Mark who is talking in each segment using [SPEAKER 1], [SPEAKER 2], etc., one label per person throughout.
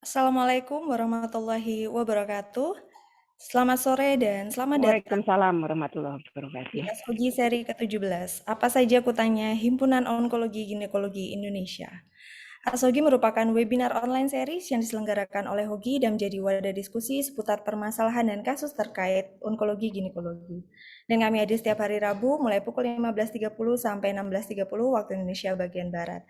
[SPEAKER 1] Assalamualaikum warahmatullahi wabarakatuh. Selamat sore dan selamat datang
[SPEAKER 2] Waalaikumsalam warahmatullahi
[SPEAKER 1] di
[SPEAKER 2] wabarakatuh.
[SPEAKER 1] Askogi seri ke-17. Apa saja kutanya Himpunan Onkologi Ginekologi Indonesia. Asogi merupakan webinar online series yang diselenggarakan oleh Hogi dan menjadi wadah diskusi seputar permasalahan dan kasus terkait onkologi ginekologi. Dan kami hadir setiap hari Rabu mulai pukul 15.30 sampai 16.30 waktu Indonesia bagian Barat.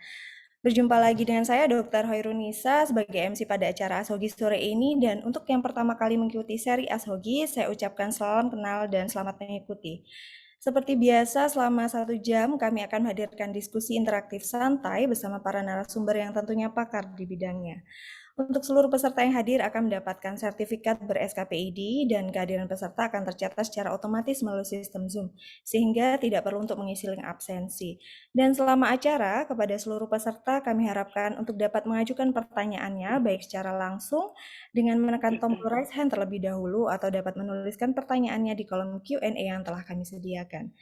[SPEAKER 1] Berjumpa lagi dengan saya Dr. Hoirunisa sebagai MC pada acara Ashogi sore ini, dan untuk yang pertama kali mengikuti seri Ashogi, saya ucapkan salam kenal dan selamat mengikuti. Seperti biasa, selama 1 jam kami akan menghadirkan diskusi interaktif santai bersama para narasumber yang tentunya pakar di bidangnya. Untuk seluruh peserta yang hadir akan mendapatkan sertifikat ber-SKPID dan kehadiran peserta akan tercatat secara otomatis melalui sistem Zoom, sehingga tidak perlu untuk mengisi link absensi. Dan selama acara, kepada seluruh peserta kami harapkan untuk dapat mengajukan pertanyaannya baik secara langsung dengan menekan tombol raise hand terlebih dahulu atau dapat menuliskan pertanyaannya di kolom Q&A yang telah kami sediakan.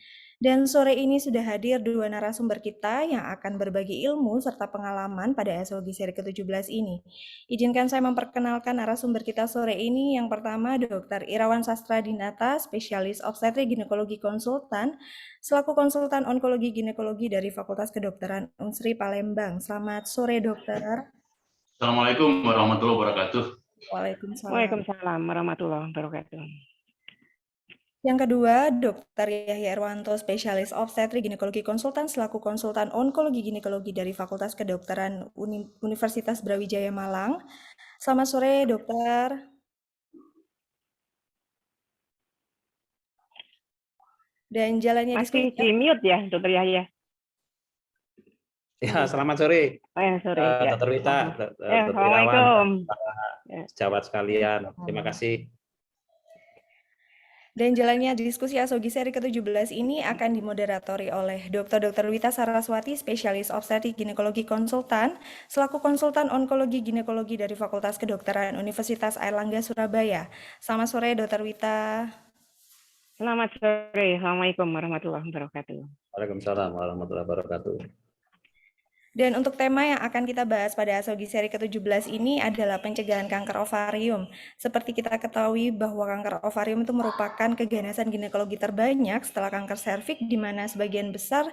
[SPEAKER 1] Dan sore ini sudah hadir dua narasumber kita yang akan berbagi ilmu serta pengalaman pada SOG seri ke-17 ini. Izinkan saya memperkenalkan narasumber kita sore ini. Yang pertama, Dr. Irawan Sastra Dinata, spesialis obstetrik ginekologi konsultan, selaku konsultan onkologi ginekologi dari Fakultas Kedokteran Unsri Palembang. Selamat sore, dokter.
[SPEAKER 3] Assalamualaikum warahmatullahi wabarakatuh.
[SPEAKER 1] Waalaikumsalam.
[SPEAKER 2] Waalaikumsalam warahmatullahi wabarakatuh.
[SPEAKER 1] Yang kedua, Dr. Yahya Erwanto, spesialis obstetrik ginekologi konsultan selaku konsultan onkologi ginekologi dari Fakultas Kedokteran Universitas Brawijaya Malang. Selamat sore, dokter. Dan jalannya
[SPEAKER 2] Masih
[SPEAKER 1] diskusi.
[SPEAKER 2] di mute ya, Dokter Yahya?
[SPEAKER 3] Ya, selamat sore,
[SPEAKER 2] Sore ya.
[SPEAKER 3] Dr. Wita, Dr. Irawan,
[SPEAKER 2] Assalamualaikum.
[SPEAKER 3] sejawat sekalian. Terima kasih.
[SPEAKER 1] Dan jalannya diskusi Asogi seri ke-17 ini akan dimoderatori oleh Dr. Wita Saraswati, spesialis obstetrik ginekologi konsultan, selaku konsultan onkologi ginekologi dari Fakultas Kedokteran Universitas Airlangga Surabaya. Selamat sore, Dr. Wita.
[SPEAKER 2] Selamat sore. Assalamualaikum warahmatullahi wabarakatuh.
[SPEAKER 3] Waalaikumsalam warahmatullahi wabarakatuh.
[SPEAKER 1] Dan untuk tema yang akan kita bahas pada Asogi seri ke-17 ini adalah pencegahan kanker ovarium. Seperti kita ketahui bahwa kanker ovarium itu merupakan keganasan ginekologi terbanyak setelah kanker serviks, di mana sebagian besar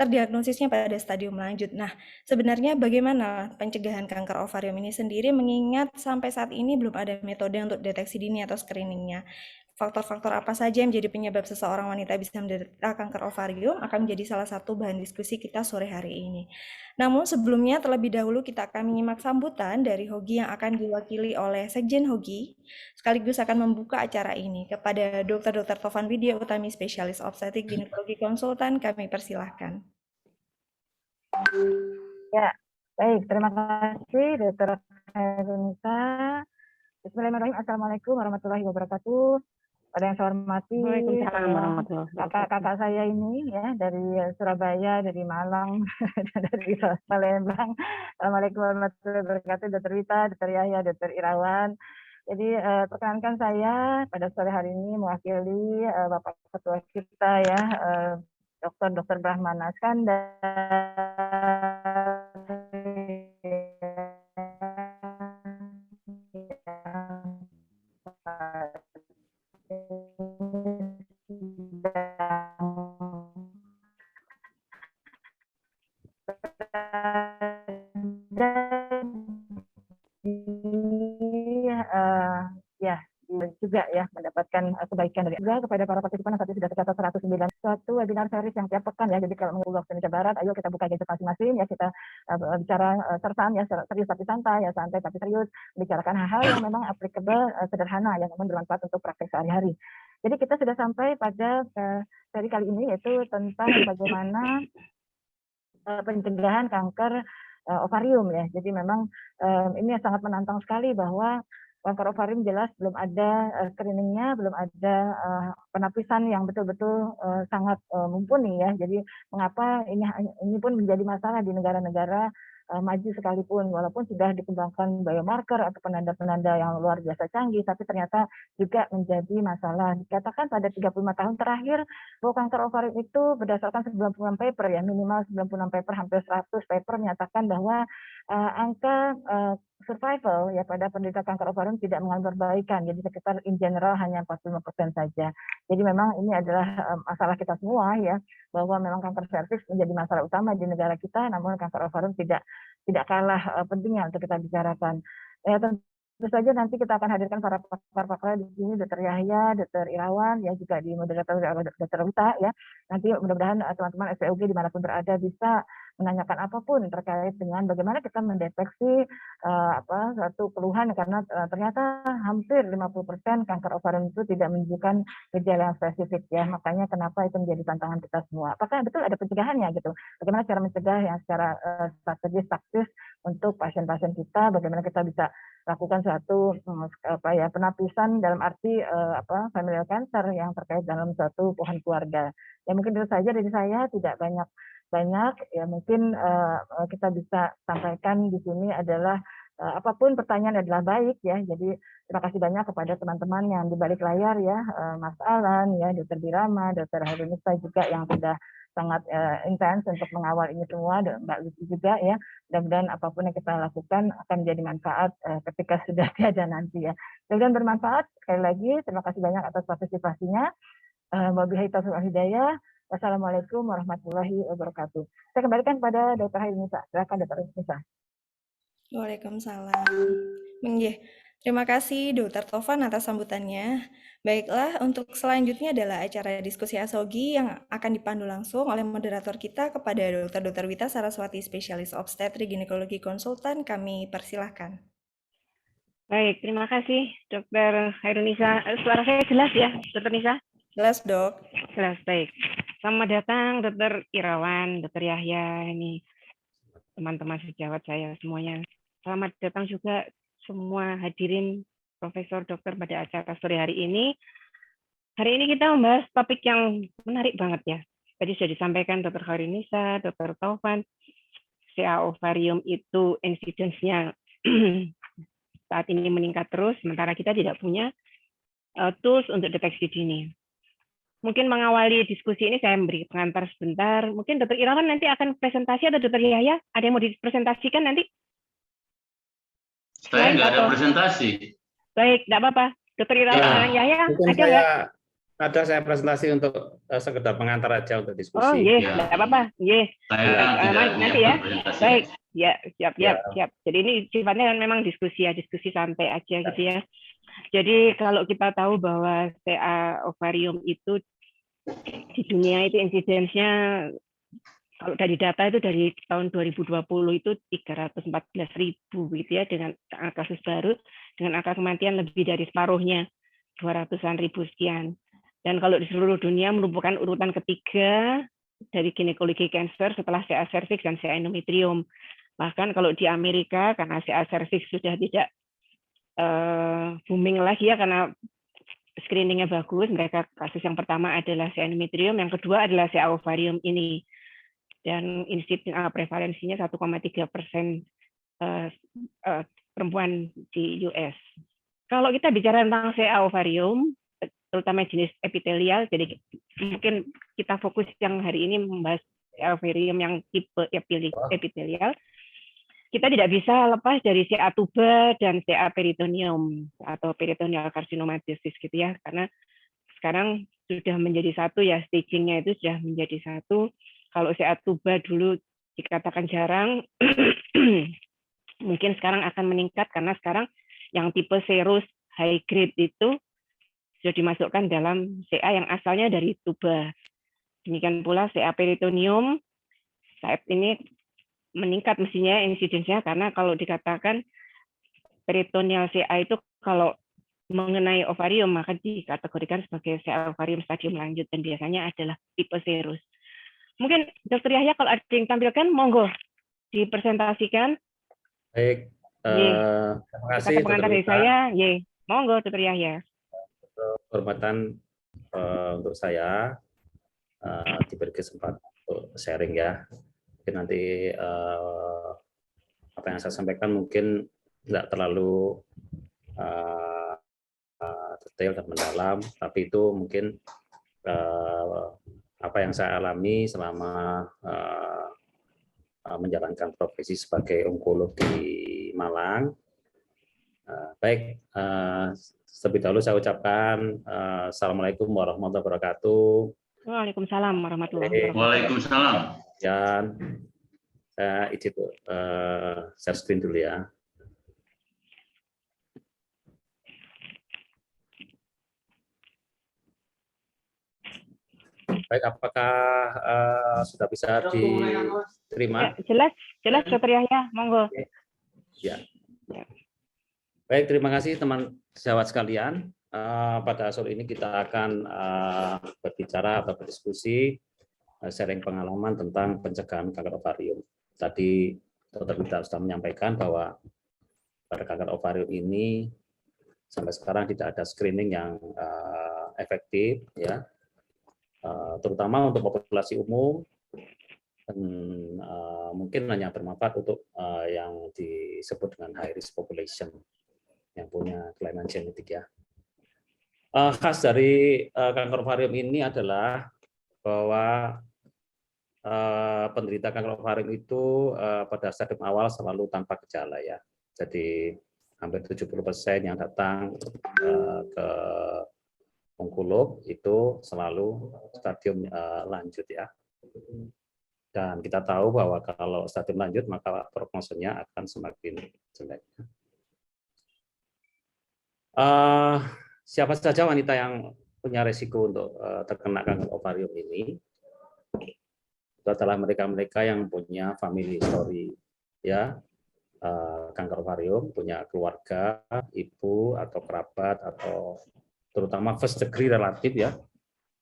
[SPEAKER 1] terdiagnosisnya pada stadium lanjut. Nah, sebenarnya bagaimana pencegahan kanker ovarium ini sendiri, mengingat sampai saat ini belum ada metode untuk deteksi dini atau screeningnya. Faktor-faktor apa saja yang menjadi penyebab seseorang wanita bisa menderita kanker ovarium akan menjadi salah satu bahan diskusi kita sore hari ini. Namun sebelumnya terlebih dahulu kita akan menyimak sambutan dari Hogi yang akan diwakili oleh Sekjen Hogi, sekaligus akan membuka acara ini. Kepada Dr. Tovan Widya Utami, spesialis obstetrik ginekologi konsultan, kami persilahkan.
[SPEAKER 4] Ya, baik. Terima kasih Dr. Hoirunisa. Bismillahirrahmanirrahim. Assalamualaikum warahmatullahi wabarakatuh. Pada yang saya hormati
[SPEAKER 2] Waalaikumsalam warahmatullahi wabarakatuh.
[SPEAKER 4] kakak-kakak saya ini ya dari Surabaya, dari Malang, dari Palembang. Assalamualaikum warahmatullahi wabarakatuh. Dr. Wita, Dr. Yahya, Dr. Irawan. Jadi perkenankan saya pada sore hari ini mewakili Bapak Ketua kita ya, Dr. Brahmana Skandar. Ya juga ya mendapatkan kebaikan dari juga kepada para partisipan yang tadi sudah tercatat 109 suatu webinar series yang tiap pekan ya. Jadi kalau menunggu waktu Indonesia Barat, ayo kita buka gadget masing-masing ya, kita bicara sersan ya, serius tapi santai ya, santai tapi serius, bicarakan hal-hal yang memang applicable, sederhana, yang memang bermanfaat untuk praktek sehari-hari. Jadi kita sudah sampai pada seri kali ini, yaitu tentang bagaimana pencegahan kanker ovarium ya. Jadi memang ini sangat menantang sekali bahwa kanker ovarium jelas belum ada screeningnya, belum ada penapisan yang betul-betul sangat mumpuni ya. Jadi mengapa ini pun menjadi masalah di negara-negara maju sekalipun, walaupun sudah dikembangkan biomarker atau penanda-penanda yang luar biasa canggih, tapi ternyata juga menjadi masalah. Dikatakan pada 35 tahun terakhir bahwa kanker ovarium itu berdasarkan 96 paper ya, minimal 96 paper, hampir 100 paper menyatakan bahwa angka survival ya pada penderita kanker ovarium tidak mengalami perbaikan, jadi sekitar in general hanya 45% saja. Jadi memang ini adalah masalah kita semua ya, bahwa memang kanker serviks menjadi masalah utama di negara kita, namun kanker ovarium tidak kalah pentingnya untuk kita bicarakan. Ya, tentu saja nanti kita akan hadirkan para pakar-pakar di sini, Dr. Yahya, Dr. Irawan, ya juga di moderator Dr. Wita ya. Nanti mudah-mudahan teman-teman SPOG dimanapun berada bisa menanyakan apapun terkait dengan bagaimana kita mendeteksi suatu keluhan, karena ternyata hampir 50% kanker ovarium itu tidak menunjukkan gejala yang spesifik ya. Makanya kenapa itu menjadi tantangan kita semua. Apakah betul ada pencegahannya gitu? Bagaimana cara mencegah yang secara strategis taktis untuk pasien-pasien kita? Bagaimana kita bisa lakukan suatu penapisan dalam arti familial cancer yang terkait dalam suatu pohon keluarga. Ya mungkin itu saja dari saya, tidak banyak ya, mungkin kita bisa sampaikan di sini adalah apapun pertanyaan adalah baik ya. Jadi terima kasih banyak kepada teman-teman yang di balik layar ya, Mas Alan ya, Dr. Birama, Dr. Harunisa juga yang sudah sangat intens untuk mengawal ini semua, dan Mbak Lucy juga ya. Mudah-mudahan apapun yang kita lakukan akan menjadi manfaat ketika sudah tiada nanti ya. Mudah-mudahan bermanfaat. Sekali lagi terima kasih banyak atas partisipasinya. Wabillahi taufiq wal hidayah. Wassalamualaikum warahmatullahi wabarakatuh. Saya kembalikan kepada Dr. Hairunisa. Silakan Dr. Hairunisa.
[SPEAKER 1] Waalaikumsalam. Menggih. Terima kasih Dr. Tovan atas sambutannya. Baiklah, untuk selanjutnya adalah acara diskusi ASOGI yang akan dipandu langsung oleh moderator kita kepada Dr. Wita Saraswati, spesialis obstetrik ginekologi konsultan. Kami persilahkan.
[SPEAKER 2] Baik, terima kasih Dr. Hairunisa. Suara saya jelas ya, Dr. Nisa?
[SPEAKER 1] Jelas, Dok.
[SPEAKER 2] Jelas, baik. Selamat datang Dr. Irawan, Dr. Yahya, ini teman-teman sejawat saya semuanya. Selamat datang juga semua hadirin Profesor Dokter pada acara sore hari ini. Hari ini kita membahas topik yang menarik banget ya. Tadi sudah disampaikan Dr. Hairunisa, Dr. Taufan, CA ovarium itu insidence-nya saat ini meningkat terus, sementara kita tidak punya tools untuk deteksi dini. Mungkin mengawali diskusi ini saya memberi pengantar sebentar. Mungkin Dr. Irawan nanti akan presentasi atau Dr. Yahya? Ada yang mau dipresentasikan nanti?
[SPEAKER 5] Saya nggak ada presentasi.
[SPEAKER 2] Baik, tidak apa-apa. Dr. Irawan dan Yahya,
[SPEAKER 3] ada saya presentasi untuk sekedar pengantar aja untuk diskusi.
[SPEAKER 2] Oh iya, tidak apa-apa. Iya. Nanti ya. Baik, ya siap. Jadi ini sifatnya memang diskusi ya, diskusi santai aja gitu ya. Jadi kalau kita tahu bahwa CA ovarium itu di dunia itu insidensnya, kalau dari data itu dari tahun 2020 itu 314.000 gitu ya, dengan kasus baru, dengan angka kematian lebih dari separuhnya, 200-an ribu sekian. Dan kalau di seluruh dunia merupakan urutan ketiga dari ginekologi cancer setelah CA cervix dan CA endometrium. Bahkan kalau di Amerika, karena CA cervix sudah tidak booming lagi ya, karena screeningnya bagus, mereka kasus yang pertama adalah CA endometrium, yang kedua adalah CA ovarium ini, dan prevalensinya 1,3% perempuan di US. Kalau kita bicara tentang CA ovarium, terutama jenis epitelial, jadi mungkin kita fokus yang hari ini membahas CA ovarium yang tipe epitelial. Kita tidak bisa lepas dari CA tuba dan CA peritoneum atau peritoneal carcinomatosis gitu ya, karena sekarang sudah menjadi satu ya, stagingnya itu sudah menjadi satu. Kalau CA tuba dulu dikatakan jarang, mungkin sekarang akan meningkat karena sekarang yang tipe serous high grade itu sudah dimasukkan dalam CA yang asalnya dari tuba. Demikian pula CA peritoneum saat ini meningkat mestinya insidensnya, karena kalau dikatakan peritoneal CA itu kalau mengenai ovarium maka dikategorikan sebagai CA ovarium stadium lanjut dan biasanya adalah tipe serous. Mungkin Dr. Yahya kalau ada yang tampilkan, monggo dipresentasikan.
[SPEAKER 3] Baik, terima kasih.
[SPEAKER 2] Kata pengantar dari saya, monggo Dr. Yahya.
[SPEAKER 3] Kehormatan untuk saya diberi kesempatan untuk sharing ya. Mungkin nanti apa yang saya sampaikan mungkin tidak terlalu detail dan mendalam, tapi itu mungkin apa yang saya alami selama menjalankan profesi sebagai onkolog di Malang. Baik, terlebih dahulu saya ucapkan Assalamualaikum warahmatullahi wabarakatuh.
[SPEAKER 2] Waalaikumsalam warahmatullahi wabarakatuh.
[SPEAKER 5] Waalaikumsalam.
[SPEAKER 3] Dan saya izin share screen dulu ya. Baik, apakah sudah bisa diterima?
[SPEAKER 2] Ya, jelas Dr. Yahya, monggo.
[SPEAKER 3] Ya. Baik, terima kasih teman sejawat sekalian. Pada sore ini kita akan berbicara atau berdiskusi sharing pengalaman tentang pencegahan kanker ovarium. Tadi Dr. Gita sudah menyampaikan bahwa pada kanker ovarium ini sampai sekarang tidak ada screening yang efektif, ya, terutama untuk populasi umum, dan mungkin hanya bermanfaat untuk yang disebut dengan high risk population yang punya kelainan genetik, ya. Khas dari kanker ovarium ini adalah bahwa penderita kanker ovarium itu pada stadium awal selalu tanpa gejala, ya. Jadi hampir 70% yang datang ke onkolog itu selalu stadium lanjut, ya. Dan kita tahu bahwa kalau stadium lanjut maka prognosenya akan semakin jelek. Siapa saja wanita yang punya resiko untuk terkena kanker ovarium ini? Itu adalah mereka-mereka yang punya family history, ya, kanker ovarium, punya keluarga, ibu atau kerabat atau terutama first degree relatif, ya,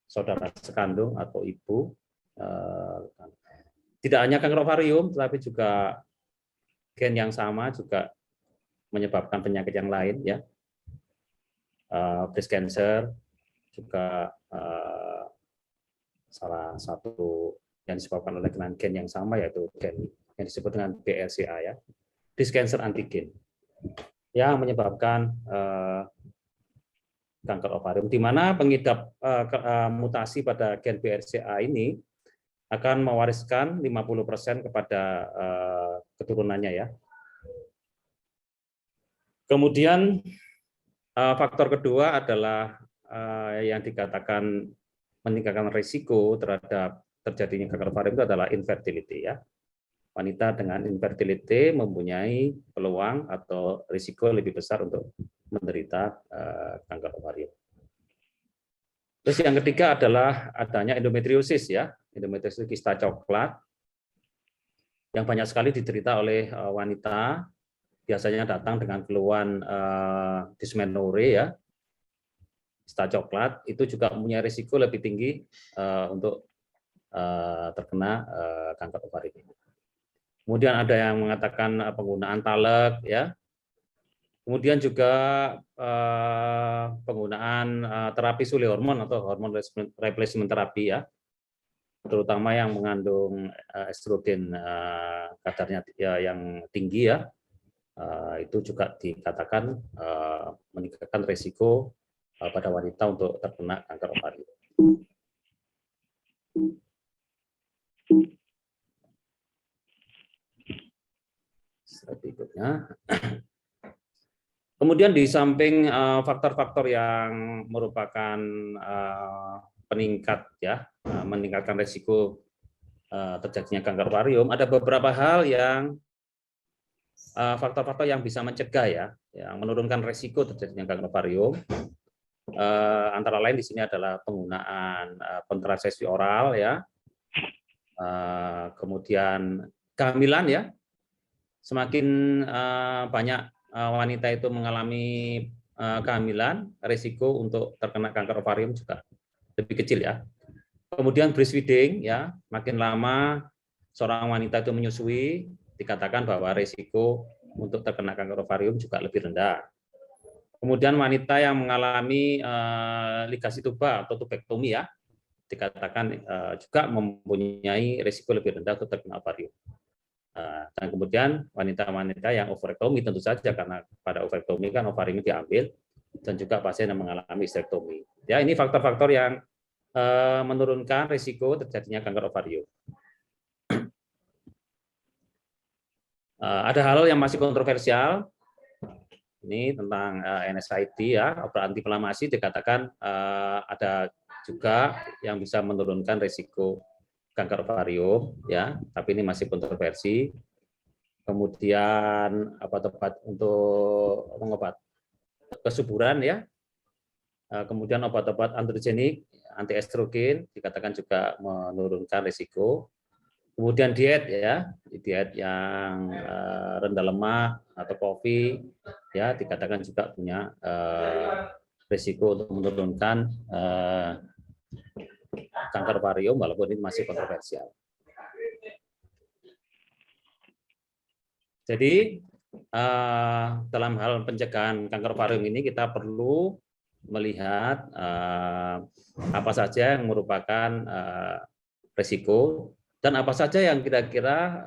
[SPEAKER 3] saudara sekandung atau ibu. Tidak hanya kanker ovarium, tetapi juga gen yang sama juga menyebabkan penyakit yang lain, ya. Breast cancer juga salah satu yang disebabkan oleh kelainan gen yang sama, yaitu gen yang disebut dengan BRCA, ya, breast cancer antigen, yang menyebabkan kanker ovarium, di mana pengidap mutasi pada gen BRCA ini akan mewariskan 50% kepada keturunannya, ya. Kemudian faktor kedua adalah yang dikatakan meningkatkan risiko terhadap terjadinya kanker ovarium itu adalah infertility, ya. Wanita dengan infertility mempunyai peluang atau risiko lebih besar untuk menderita kanker ovarium. Terus yang ketiga adalah adanya endometriosis, ya. Endometriosis kista coklat yang banyak sekali diderita oleh wanita, biasanya datang dengan keluhan dysmenorrhea, ya. Kista coklat itu juga mempunyai risiko lebih tinggi untuk terkena kanker ovarium. Kemudian ada yang mengatakan penggunaan talek, ya. Kemudian juga penggunaan terapi suli hormon atau hormon replacement terapi, ya, terutama yang mengandung estrogen kadarnya yang tinggi, ya. Itu juga dikatakan meningkatkan risiko pada wanita untuk terkena kanker ovarium. Berikutnya. Kemudian di samping faktor-faktor yang merupakan peningkat, ya, meningkatkan risiko terjadinya kanker ovarium, ada beberapa hal yang faktor-faktor yang bisa mencegah, ya, yang menurunkan risiko terjadinya kanker ovarium. Antara lain di sini adalah penggunaan kontrasepsi oral, ya, kemudian kehamilan, ya. Semakin banyak wanita itu mengalami kehamilan, risiko untuk terkena kanker ovarium juga lebih kecil, ya. Kemudian breastfeeding, ya, makin lama seorang wanita itu menyusui, dikatakan bahwa risiko untuk terkena kanker ovarium juga lebih rendah. Kemudian wanita yang mengalami ligasi tuba atau tubektomi, ya, dikatakan juga mempunyai risiko lebih rendah untuk terkena ovarium. Dan kemudian wanita-wanita yang ovarektomi tentu saja, karena pada ovarektomi kan ovariumnya diambil, dan juga pasien yang mengalami histerektomi. Ya, ini faktor-faktor yang menurunkan risiko terjadinya kanker ovarium. Ada hal yang masih kontroversial. Ini tentang NSAID ya, obat antiinflamasi dikatakan ada juga yang bisa menurunkan risiko kanker ovarium ya, tapi ini masih kontroversi. Kemudian obat-obat untuk mengobat kesuburan ya. Kemudian obat-obat androgenik, antiestrogen dikatakan juga menurunkan risiko. Kemudian diet ya, diet yang rendah lemak atau kopi ya dikatakan juga punya risiko untuk menurunkan kanker ovarium, walaupun ini masih kontroversial. Jadi dalam hal pencegahan kanker ovarium ini kita perlu melihat apa saja yang merupakan risiko dan apa saja yang kira-kira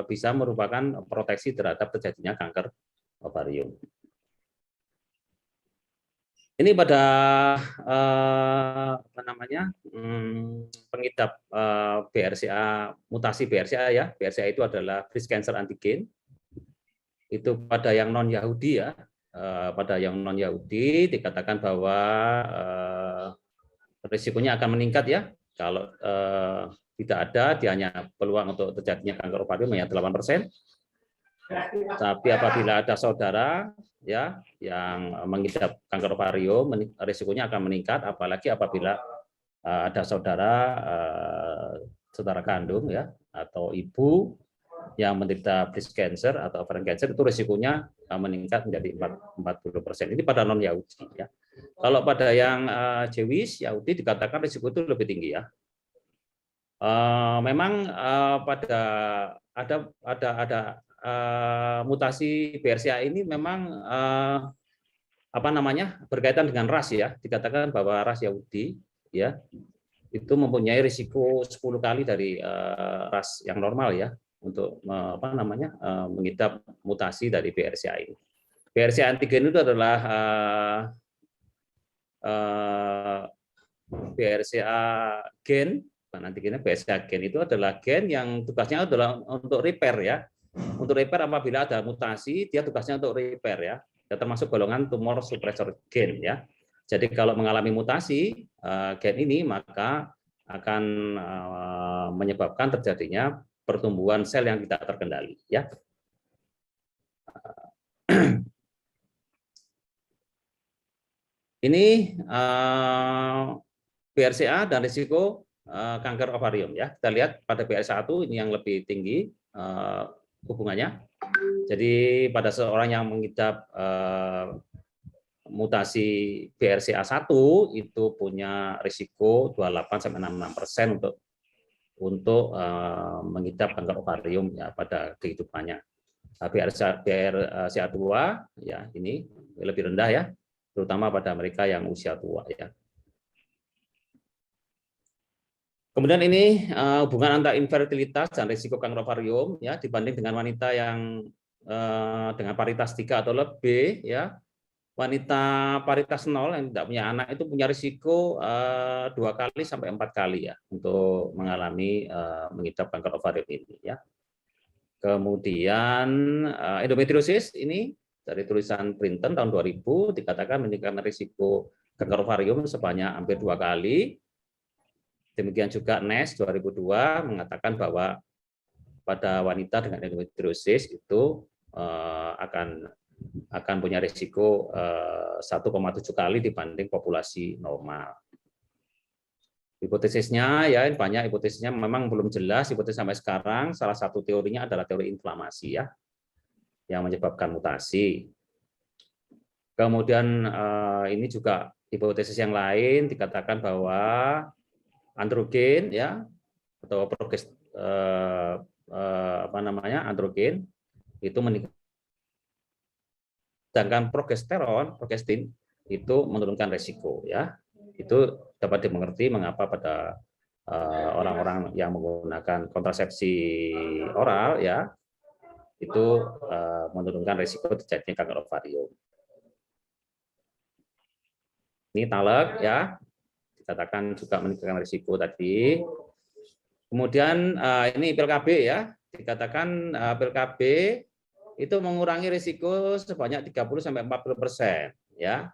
[SPEAKER 3] bisa merupakan proteksi terhadap terjadinya kanker ovarium. Ini pada apa namanya pengidap BRCA, mutasi BRCA ya. BRCA itu adalah breast cancer antigen. Itu pada yang non Yahudi ya. Pada yang non Yahudi dikatakan bahwa risikonya akan meningkat ya. Kalau tidak ada, dia hanya peluang untuk terjadinya kanker ovarium hanya 8%. Tapi apabila ada saudara ya yang mengidap kanker ovarium, risikonya akan meningkat, apalagi apabila ada saudara saudara kandung ya atau ibu yang menderita breast cancer atau ovarian cancer, itu risikonya meningkat menjadi 40%. Ini pada non Yahudi ya. Kalau pada yang Jewish Yahudi dikatakan risiko itu lebih tinggi ya. Memang pada ada mutasi BRCA ini memang apa namanya berkaitan dengan ras ya. Dikatakan bahwa ras Yahudi ya itu mempunyai risiko 10 kali dari ras yang normal ya untuk apa namanya mengidap mutasi dari BRCA ini. BRCA antigen itu adalah BRCA gen. Antigennya BRCA gen itu adalah gen yang tugasnya adalah untuk repair ya. Untuk repair apabila ada mutasi, dia tugasnya untuk repair ya. Ya termasuk golongan tumor suppressor gen ya. Jadi kalau mengalami mutasi gen ini maka akan menyebabkan terjadinya pertumbuhan sel yang tidak terkendali ya. Ini BRCA dan risiko kanker ovarium ya. Kita lihat pada BRCA1 ini yang lebih tinggi hubungannya. Jadi pada seorang yang mengidap mutasi BRCA1 itu punya risiko 28-66% untuk mengidap kanker ovarium ya pada kehidupannya. BRCA2 ya ini lebih rendah ya, terutama pada mereka yang usia tua ya. Kemudian ini hubungan antara infertilitas dan risiko kanker ovarium ya dibanding dengan wanita yang dengan paritas 3 atau lebih ya. Wanita paritas 0 yang tidak punya anak itu punya risiko 2 kali sampai 4 kali ya untuk mengalami mengidap kanker ovarium ini ya. Kemudian endometriosis ini dari tulisan Printon tahun 2000 dikatakan meningkatkan risiko kanker ovarium sebanyak hampir 2 kali. Demikian juga NES 2002 mengatakan bahwa pada wanita dengan endometriosis itu akan punya risiko 1,7 kali dibanding populasi normal. Hipotesisnya ya banyak hipotesisnya memang belum jelas hipotesis sampai sekarang. Salah satu teorinya adalah teori inflamasi ya yang menyebabkan mutasi. Kemudian ini juga hipotesis yang lain dikatakan bahwa androgen ya atau apa namanya androgen itu meningkat, sedangkan progestin itu menurunkan resiko ya. Itu dapat dimengerti mengapa pada orang-orang yang menggunakan kontrasepsi oral ya itu menurunkan risiko terjadinya kanker ovarium. Ini talak ya, dikatakan juga meningkatkan risiko tadi. Kemudian ini pil KB ya, dikatakan pil KB itu mengurangi risiko sebanyak 30-40% ya.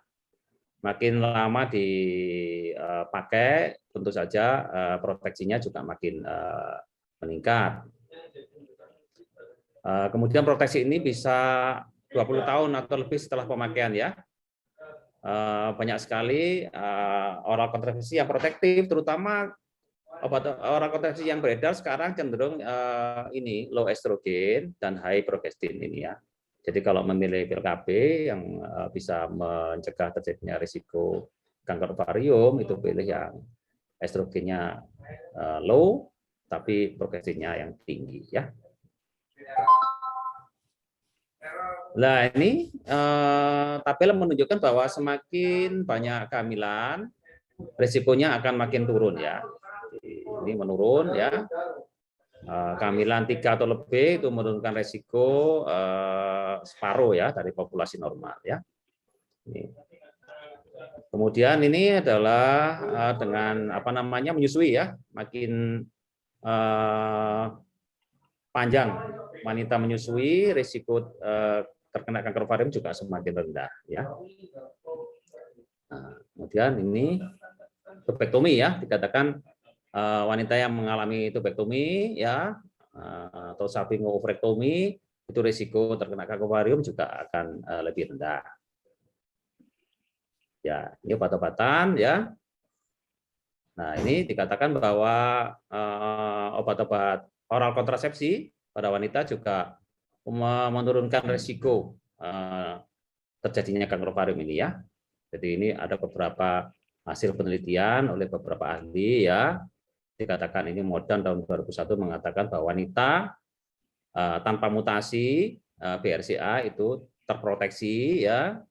[SPEAKER 3] Makin lama dipakai, tentu saja proteksinya juga makin meningkat. Kemudian proteksi ini bisa 20 tahun atau lebih setelah pemakaian ya. Banyak sekali oral kontrasepsi yang protektif, terutama obat oral kontrasepsi yang beredar sekarang cenderung ini low estrogen dan high progestin ini ya. Jadi kalau memilih pil KB yang bisa mencegah terjadinya risiko kanker ovarium, itu pilih yang estrogennya low, tapi progestinnya yang tinggi ya. Nah ini tabel menunjukkan bahwa semakin banyak kehamilan, risikonya akan makin turun ya. Ini menurun ya. Kehamilan 3 atau lebih itu menurunkan risiko separuh ya dari populasi normal ya. Kemudian ini adalah dengan apa namanya menyusui ya, makin panjang wanita menyusui risiko terkena kanker ovarium juga semakin rendah ya. Nah, kemudian ini tubektomi ya, dikatakan wanita yang mengalami tubektomi ya atau salpingo-ovarektomi itu risiko terkena kanker ovarium juga akan lebih rendah. Ya, ini obat-obatan ya. Nah, ini dikatakan bahwa obat-obat oral kontrasepsi pada wanita juga menurunkan risiko terjadinya kanker ovarium ini ya. Jadi ini ada beberapa hasil penelitian oleh beberapa ahli ya. Dikatakan ini Modern tahun 2001 mengatakan bahwa wanita tanpa mutasi BRCA itu terproteksi ya,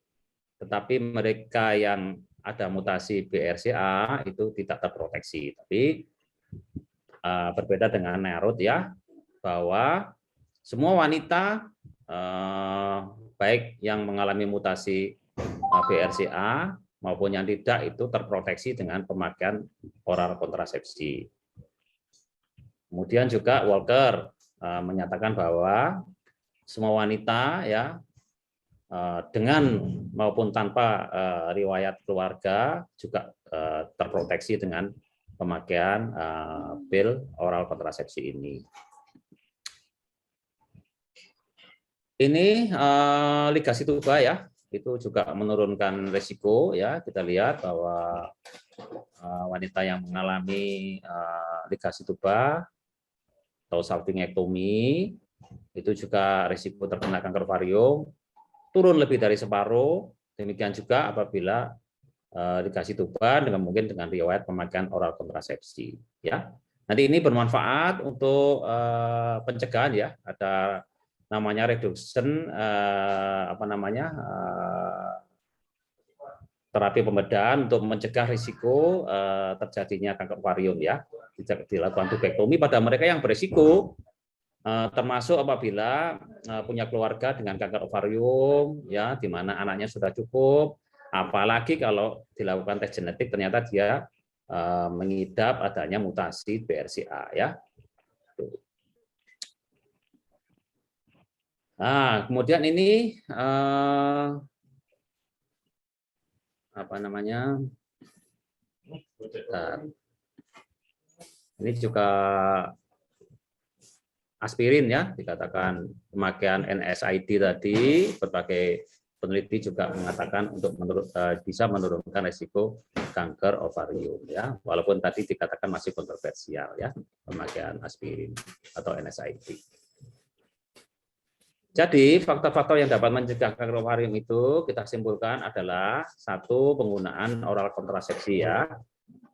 [SPEAKER 3] tetapi mereka yang ada mutasi BRCA itu tidak terproteksi. Tapi berbeda dengan Nerud ya, bahwa semua wanita baik yang mengalami mutasi BRCA maupun yang tidak itu terproteksi dengan pemakaian oral kontrasepsi. Kemudian juga Walker menyatakan bahwa semua wanita ya dengan maupun tanpa riwayat keluarga juga terproteksi dengan pemakaian pil oral kontrasepsi ini. Ini ligasi tuba ya, itu juga menurunkan risiko ya. Kita lihat bahwa wanita yang mengalami ligasi tuba atau salpingektomi itu juga risiko terkena kanker ovarium turun lebih dari separuh. Demikian juga apabila ligasi tuba mungkin dengan riwayat pemakaian oral kontrasepsi ya. Nanti ini bermanfaat untuk pencegahan ya. Ada namanya reduction terapi pembedahan untuk mencegah risiko terjadinya kanker ovarium ya. Dilakukan tubektomi pada mereka yang berisiko, termasuk apabila punya keluarga dengan kanker ovarium ya, di mana anaknya sudah cukup, apalagi kalau dilakukan tes genetik ternyata dia mengidap adanya mutasi BRCA ya. Nah, kemudian ini ini juga aspirin ya, dikatakan pemakaian NSAID tadi, berbagai peneliti juga mengatakan untuk bisa menurunkan risiko kanker ovarium ya, walaupun tadi dikatakan masih kontroversial ya pemakaian aspirin atau NSAID. Jadi faktor-faktor yang dapat mencegah kanker ovarium itu kita simpulkan adalah satu, penggunaan oral kontrasepsi ya,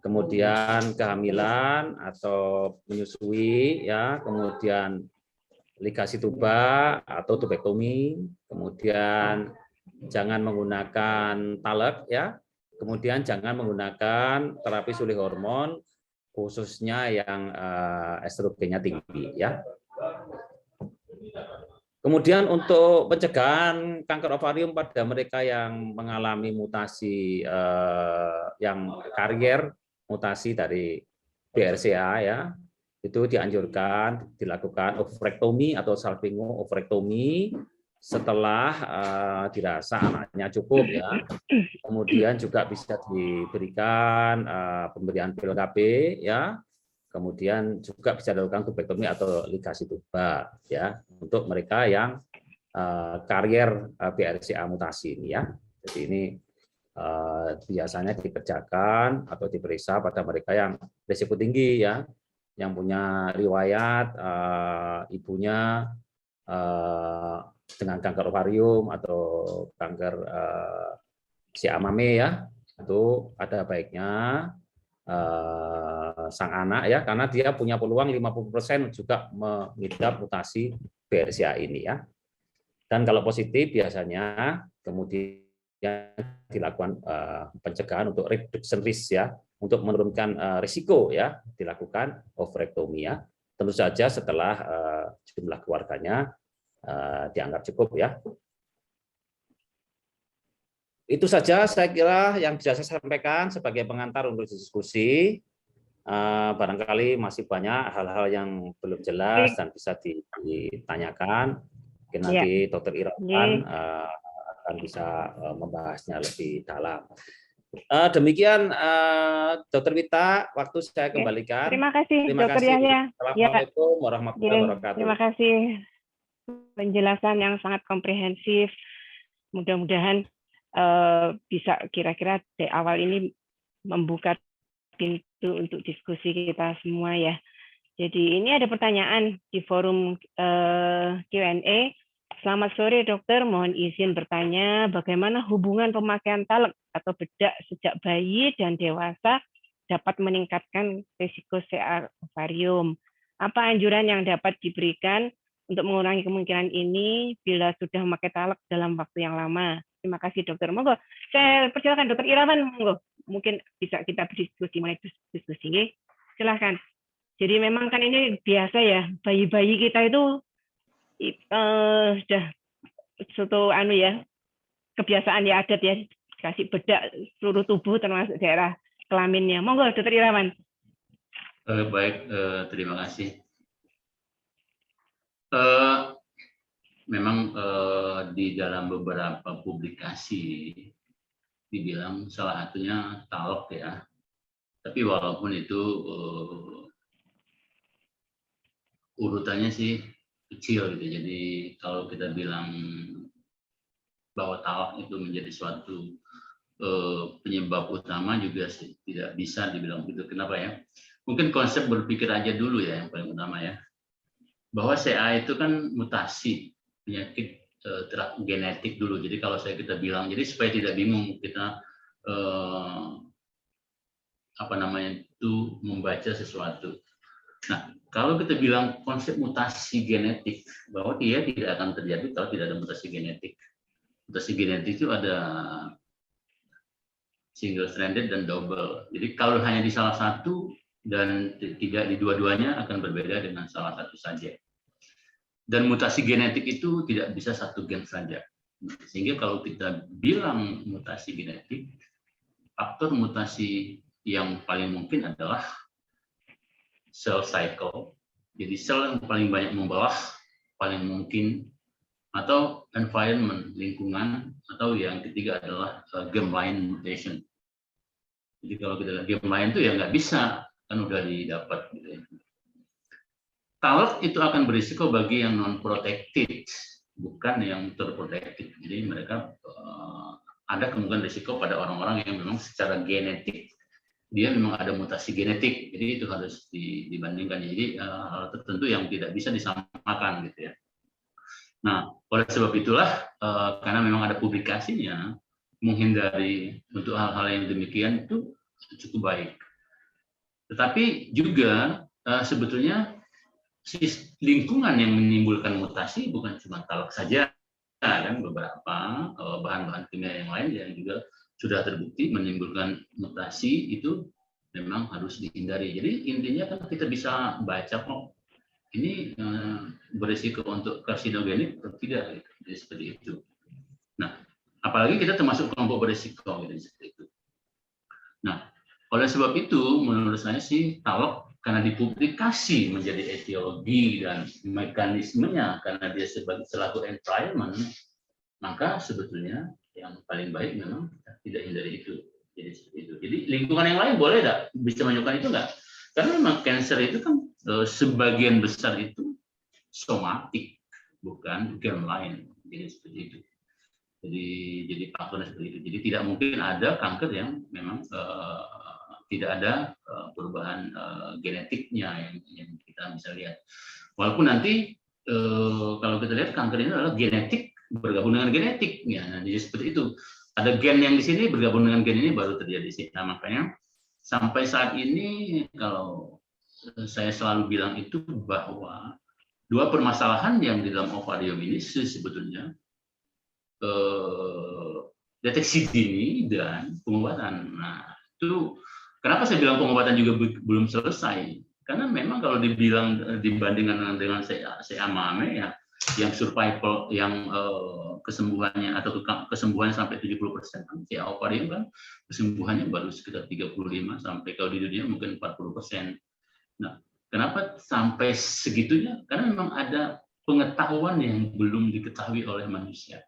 [SPEAKER 3] kemudian kehamilan atau menyusui ya, kemudian ligasi tuba atau tubektomi, kemudian jangan menggunakan talek ya, kemudian jangan menggunakan terapi sulih hormon khususnya yang estrogennya tinggi ya. Kemudian untuk pencegahan kanker ovarium pada mereka yang mengalami mutasi yang karier mutasi dari BRCA ya, itu dianjurkan dilakukan ovarektomi atau salpingo-ovarektomi setelah dirasa anaknya cukup ya. Kemudian juga bisa diberikan pemberian pil KB ya. Kemudian juga bisa dilakukan tubektomi atau ligasi tuba ya untuk mereka yang karier BRCA mutasi ini ya. Jadi ini biasanya dikerjakan atau diperiksa pada mereka yang risiko tinggi ya, yang punya riwayat ibunya dengan kanker ovarium atau kanker CA mame ya, itu ada baiknya sang anak ya, karena dia punya peluang 50% juga mengidap mutasi BRCA ini ya. Dan kalau positif biasanya kemudian dilakukan pencegahan untuk reduction risk ya, untuk menurunkan risiko ya, dilakukan ovarektomi ya. Tentu saja setelah jumlah keluarganya dianggap cukup ya. Itu saja saya kira yang bisa saya sampaikan sebagai pengantar untuk diskusi. Barangkali masih banyak hal-hal yang belum jelas dan bisa ditanyakan. Mungkin nanti Dr. Irawan akan bisa membahasnya lebih dalam. Demikian Dr. Wita, waktu saya kembalikan.
[SPEAKER 2] Terima kasih Dr. Yahya.
[SPEAKER 3] Assalamualaikum warahmatullahi wabarakatuh.
[SPEAKER 2] Terima kasih penjelasan yang sangat komprehensif. Mudah-mudahan bisa kira-kira dari awal ini membuka pintu untuk diskusi kita semua ya. Jadi ini ada pertanyaan di forum Q&A. Selamat sore dokter, mohon izin bertanya bagaimana hubungan pemakaian talek atau bedak sejak bayi dan dewasa dapat meningkatkan risiko CA ovarium. Apa anjuran yang dapat diberikan untuk mengurangi kemungkinan ini bila sudah memakai talek dalam waktu yang lama? Terima kasih dokter. Monggo, saya persilakan dokter Irawan, monggo. Mungkin bisa kita berdiskusi mulai diskusi. Silahkan. Jadi memang kan ini biasa ya, bayi-bayi kita itu sudah suatu kebiasaan ya, adat ya, kasih bedak seluruh tubuh termasuk daerah kelaminnya. Monggo dokter Irawan.
[SPEAKER 5] Baik, terima kasih. Memang di dalam beberapa publikasi dibilang salah satunya talok ya. Tapi walaupun itu urutannya sih kecil gitu. Jadi kalau kita bilang bahwa talak itu menjadi suatu penyebab utama juga sih tidak bisa dibilang begitu. Kenapa ya? Mungkin konsep berpikir aja dulu ya yang paling utama ya. Bahwa CA itu kan mutasi penyakit genetik dulu. Jadi kalau kita bilang, jadi supaya tidak bingung kita membaca sesuatu. Nah, kalau kita bilang konsep mutasi genetik, bahwa dia tidak akan terjadi kalau tidak ada mutasi genetik. Mutasi genetik itu ada single stranded dan double. Jadi kalau hanya di salah satu dan tidak di dua-duanya akan berbeda dengan salah satu saja. Dan mutasi genetik itu tidak bisa satu gen saja. Sehingga kalau kita bilang mutasi genetik, faktor mutasi yang paling mungkin adalah cell cycle. Jadi sel yang paling banyak membawa paling mungkin, atau environment, lingkungan, atau yang ketiga adalah germline mutation. Jadi kalau kita lihat germline itu ya nggak bisa, kan udah didapat gitu ya. Talek itu akan berisiko bagi yang non-protected, bukan yang terprotected. Jadi mereka ada kemungkinan risiko pada orang-orang yang memang secara genetik dia memang ada mutasi genetik. Jadi itu harus dibandingkan. Jadi hal tertentu yang tidak bisa disamakan gitu ya. Nah, oleh sebab itulah karena memang ada publikasinya, menghindari untuk hal-hal yang demikian itu cukup baik. Tetapi juga sebetulnya lingkungan yang menimbulkan mutasi bukan cuma talak saja, kan beberapa bahan-bahan kimia yang lain yang juga sudah terbukti menimbulkan mutasi itu memang harus dihindari. Jadi intinya kan kita bisa baca kok ini berisiko untuk karsinogenik atau tidak, gitu. Jadi seperti itu. Nah, apalagi kita termasuk kelompok berisiko, gitu, seperti itu. Nah, oleh sebab itu, menurut saya sih, kalau karena dipublikasi menjadi etiologi dan mekanismenya, karena dia selaku environment, maka sebetulnya yang paling baik memang tidak hindari itu. Jadi seperti itu. Jadi lingkungan yang lain boleh nggak bisa menyukai itu nggak? Karena memang cancer itu kan sebagian besar itu somatik, bukan germ lain. Jadi seperti itu. Jadi faktornya seperti itu. Jadi tidak mungkin ada kanker yang memang tidak ada perubahan genetiknya yang kita bisa lihat. Walaupun nanti kalau kita lihat kanker ini adalah genetik bergabung dengan genetik, ya. Nah, jadi seperti itu. Ada gen yang di sini bergabung dengan gen ini baru terjadi sih. Nah, makanya sampai saat ini kalau saya selalu bilang itu bahwa dua permasalahan yang di dalam ovarium ini sebetulnya deteksi dini dan pengobatan. Nah, itu kenapa saya bilang pengobatan juga belum selesai? Karena memang kalau dibilang dibandingkan dengan seamame ya, yang survival, yang kesembuhannya atau kesembuhannya sampai 70%, ya ovarium kan kesembuhannya baru sekitar 35 sampai kalau di dunia mungkin 40%. Nah, kenapa sampai segitunya? Karena memang ada pengetahuan yang belum diketahui oleh manusia.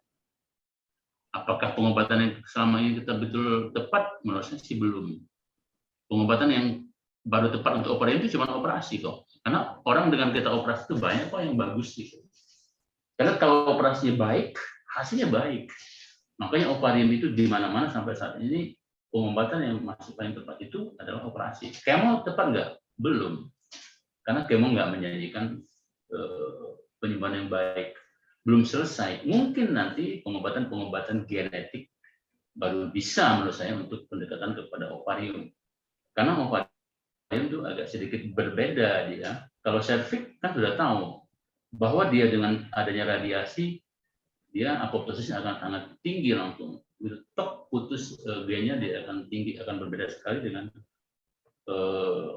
[SPEAKER 5] Apakah pengobatan yang selama ini kita betul tepat? Menurut saya sih belum. Pengobatan yang baru tepat untuk ovarium itu cuma operasi kok. Karena orang dengan kita operasi itu banyak kok yang bagus gitu. Karena kalau operasinya baik, hasilnya baik. Makanya ovarium itu di mana-mana sampai saat ini pengobatan yang masih paling tepat itu adalah operasi. Kemo tepat nggak? Belum. Karena kemo nggak menjanjikan penyembuhan yang baik. Belum selesai. Mungkin nanti pengobatan-pengobatan genetik baru bisa menurut saya untuk pendekatan kepada ovarium. Karena ovarium itu agak sedikit berbeda dia. Kalau cervix kan sudah tahu bahwa dia dengan adanya radiasi, dia apoptosisnya akan sangat tinggi langsung. Tok putus gennya dia akan tinggi, akan berbeda sekali dengan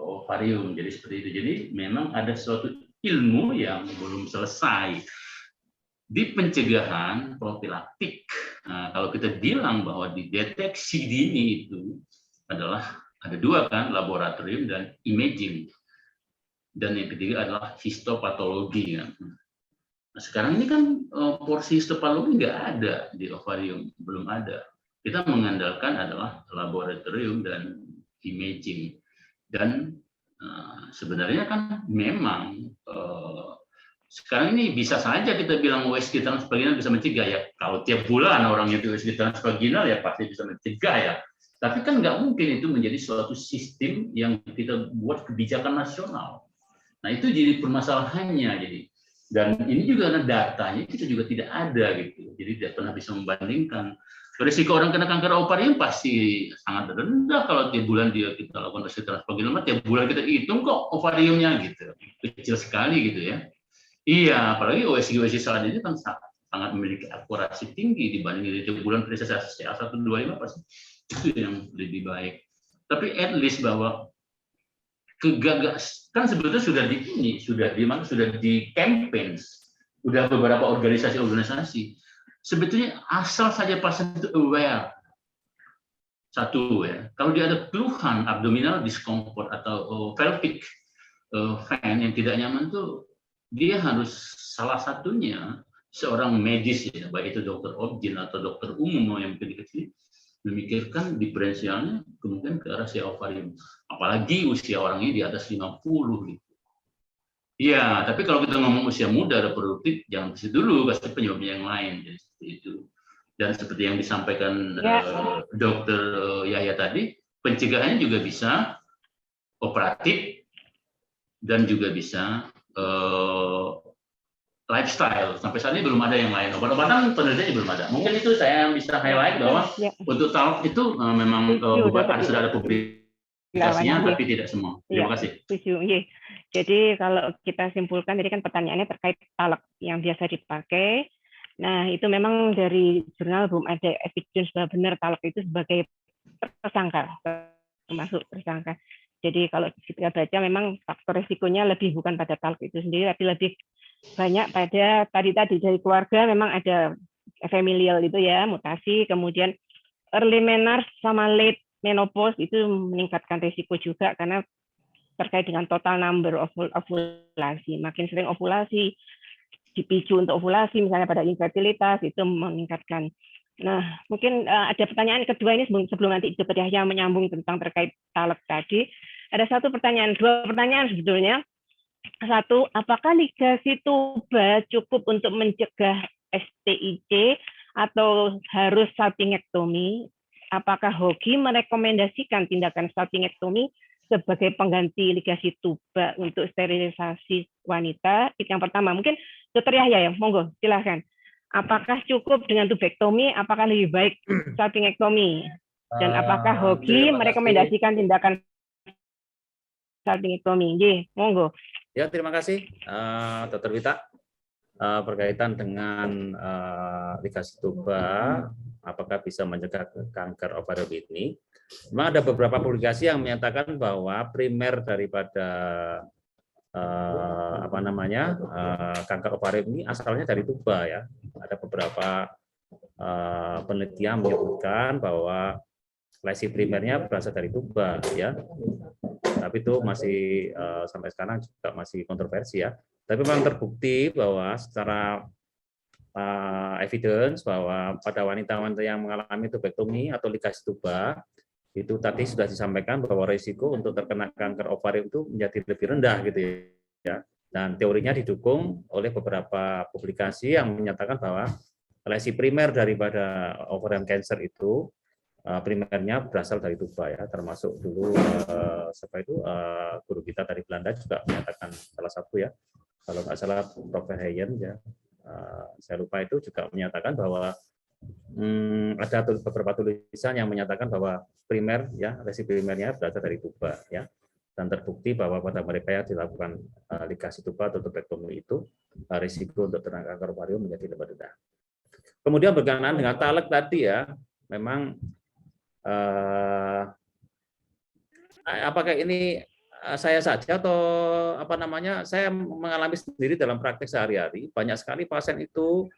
[SPEAKER 5] ovarium. Jadi seperti itu. Jadi memang ada suatu ilmu yang belum selesai. Di pencegahan profilaktik, nah, kalau kita bilang bahwa di deteksi dini itu adalah ada dua kan, laboratorium dan imaging. Dan yang ketiga adalah histopatologi. Kan. Nah, sekarang ini kan porsi histopatologi nggak ada di ovarium, belum ada. Kita mengandalkan adalah laboratorium dan imaging. Dan sebenarnya kan memang sekarang ini bisa saja kita bilang USG transvaginal bisa mencegah ya. Kalau tiap bulan orangnya itu USG transvaginal ya pasti bisa mencegah ya. Tapi kan nggak mungkin itu menjadi suatu sistem yang kita buat kebijakan nasional. Nah itu jadi permasalahannya. Jadi dan ini juga karena datanya kita juga tidak ada gitu. Jadi tidak pernah bisa membandingkan. Risiko orang kena kanker ovarium pasti sangat rendah kalau tiap bulan kita lakukan USG transvaginal. Tiap bulan kita hitung kok ovariumnya gitu. Kecil sekali gitu ya. Iya, apalagi OSG saat ini kan sangat memiliki akurasi tinggi dibanding di bulan presentasi CA125 pasti itu yang lebih baik. Tapi at least bahwa kan sebetulnya sudah di campaigns, sudah beberapa organisasi. Sebetulnya asal saja pasien itu aware. Satu ya, kalau dia ada keluhan abdominal discomfort atau pelvic fan yang tidak nyaman tuh dia harus salah satunya seorang medis ya, baik itu dokter obgyn atau dokter umum yang kecil memikirkan diferensialnya kemungkinan ke arah ovarium. Apalagi usia orangnya di atas 50 gitu. Iya, tapi kalau kita ngomong usia muda reproduktif jangan kasih dulu, kasih penyebabnya yang lain. Jadi seperti itu. Dan seperti yang disampaikan dokter Yahya tadi, pencegahannya juga bisa operatif dan juga bisa lifestyle. Sampai saat ini belum ada yang lain. Obat-obatan penelitiannya belum ada. Mungkin itu saya bisa highlight bahwa untuk talk itu memang sudah ada publikasinya, tapi tidak semua. Terima kasih.
[SPEAKER 2] Jadi kalau kita simpulkan, tadi kan pertanyaannya terkait talak yang biasa dipakai. Nah itu memang dari jurnal belum ada evidence bahwa benar talak itu sebagai tersangka, termasuk tersangka. Jadi kalau kita baca memang faktor risikonya lebih bukan pada talk itu sendiri, tapi lebih banyak pada tadi dari keluarga. Memang ada familial itu ya, mutasi, kemudian early menarche sama late menopause itu meningkatkan risiko juga karena terkait dengan total number of ovulasi. Makin sering ovulasi, dipicu untuk ovulasi, misalnya pada infertilitas, itu meningkatkan. Nah, mungkin ada pertanyaan kedua ini sebelum nanti Dr. Yahya menyambung tentang terkait talak tadi. Ada dua pertanyaan sebetulnya. Satu, apakah ligasi tuba cukup untuk mencegah STIC atau harus salpingektomi? Apakah Hogi merekomendasikan tindakan salpingektomi sebagai pengganti ligasi tuba untuk sterilisasi wanita? Itu yang pertama. Mungkin Dr. Yahya ya, monggo silahkan. Apakah cukup dengan tubektomi? Apakah lebih baik salpingektomi? Dan apakah Hogi merekomendasikan tindakan salpingektomi? Monggo.
[SPEAKER 3] Ya, terima kasih, Dr. Wita. Berkaitan dengan ligasi tuba, apakah bisa mencegah kanker ovarium ini? Memang ada beberapa publikasi yang menyatakan bahwa primer daripada kanker ovarium ini asalnya dari tuba ya. Ada beberapa penelitian menyebutkan bahwa lesi primernya berasal dari tuba ya. Tapi itu masih sampai sekarang juga masih kontroversi ya. Tapi memang terbukti bahwa secara evidence bahwa pada wanita-wanita yang mengalami tubektomi atau ligasi tuba itu tadi sudah disampaikan bahwa risiko untuk terkena kanker ovarium itu menjadi lebih rendah gitu ya. Dan teorinya didukung oleh beberapa publikasi yang menyatakan bahwa lesi primer daripada ovarium cancer itu primernya berasal dari tuba ya, termasuk dulu guru kita dari Belanda juga menyatakan salah satu ya, kalau nggak salah Prof. Heyen ya, saya lupa itu juga menyatakan bahwa ada beberapa tulisan yang menyatakan bahwa primer ya, lesi primernya berasal dari tuba ya, dan terbukti bahwa pada mereka yang dilakukan ligasi tuba atau tubektomi itu risiko untuk terkena kanker ovarium menjadi lebih rendah. Kemudian berkenaan dengan talek tadi ya, memang apakah ini saya saja atau saya mengalami sendiri dalam praktek sehari-hari, banyak sekali pasien itu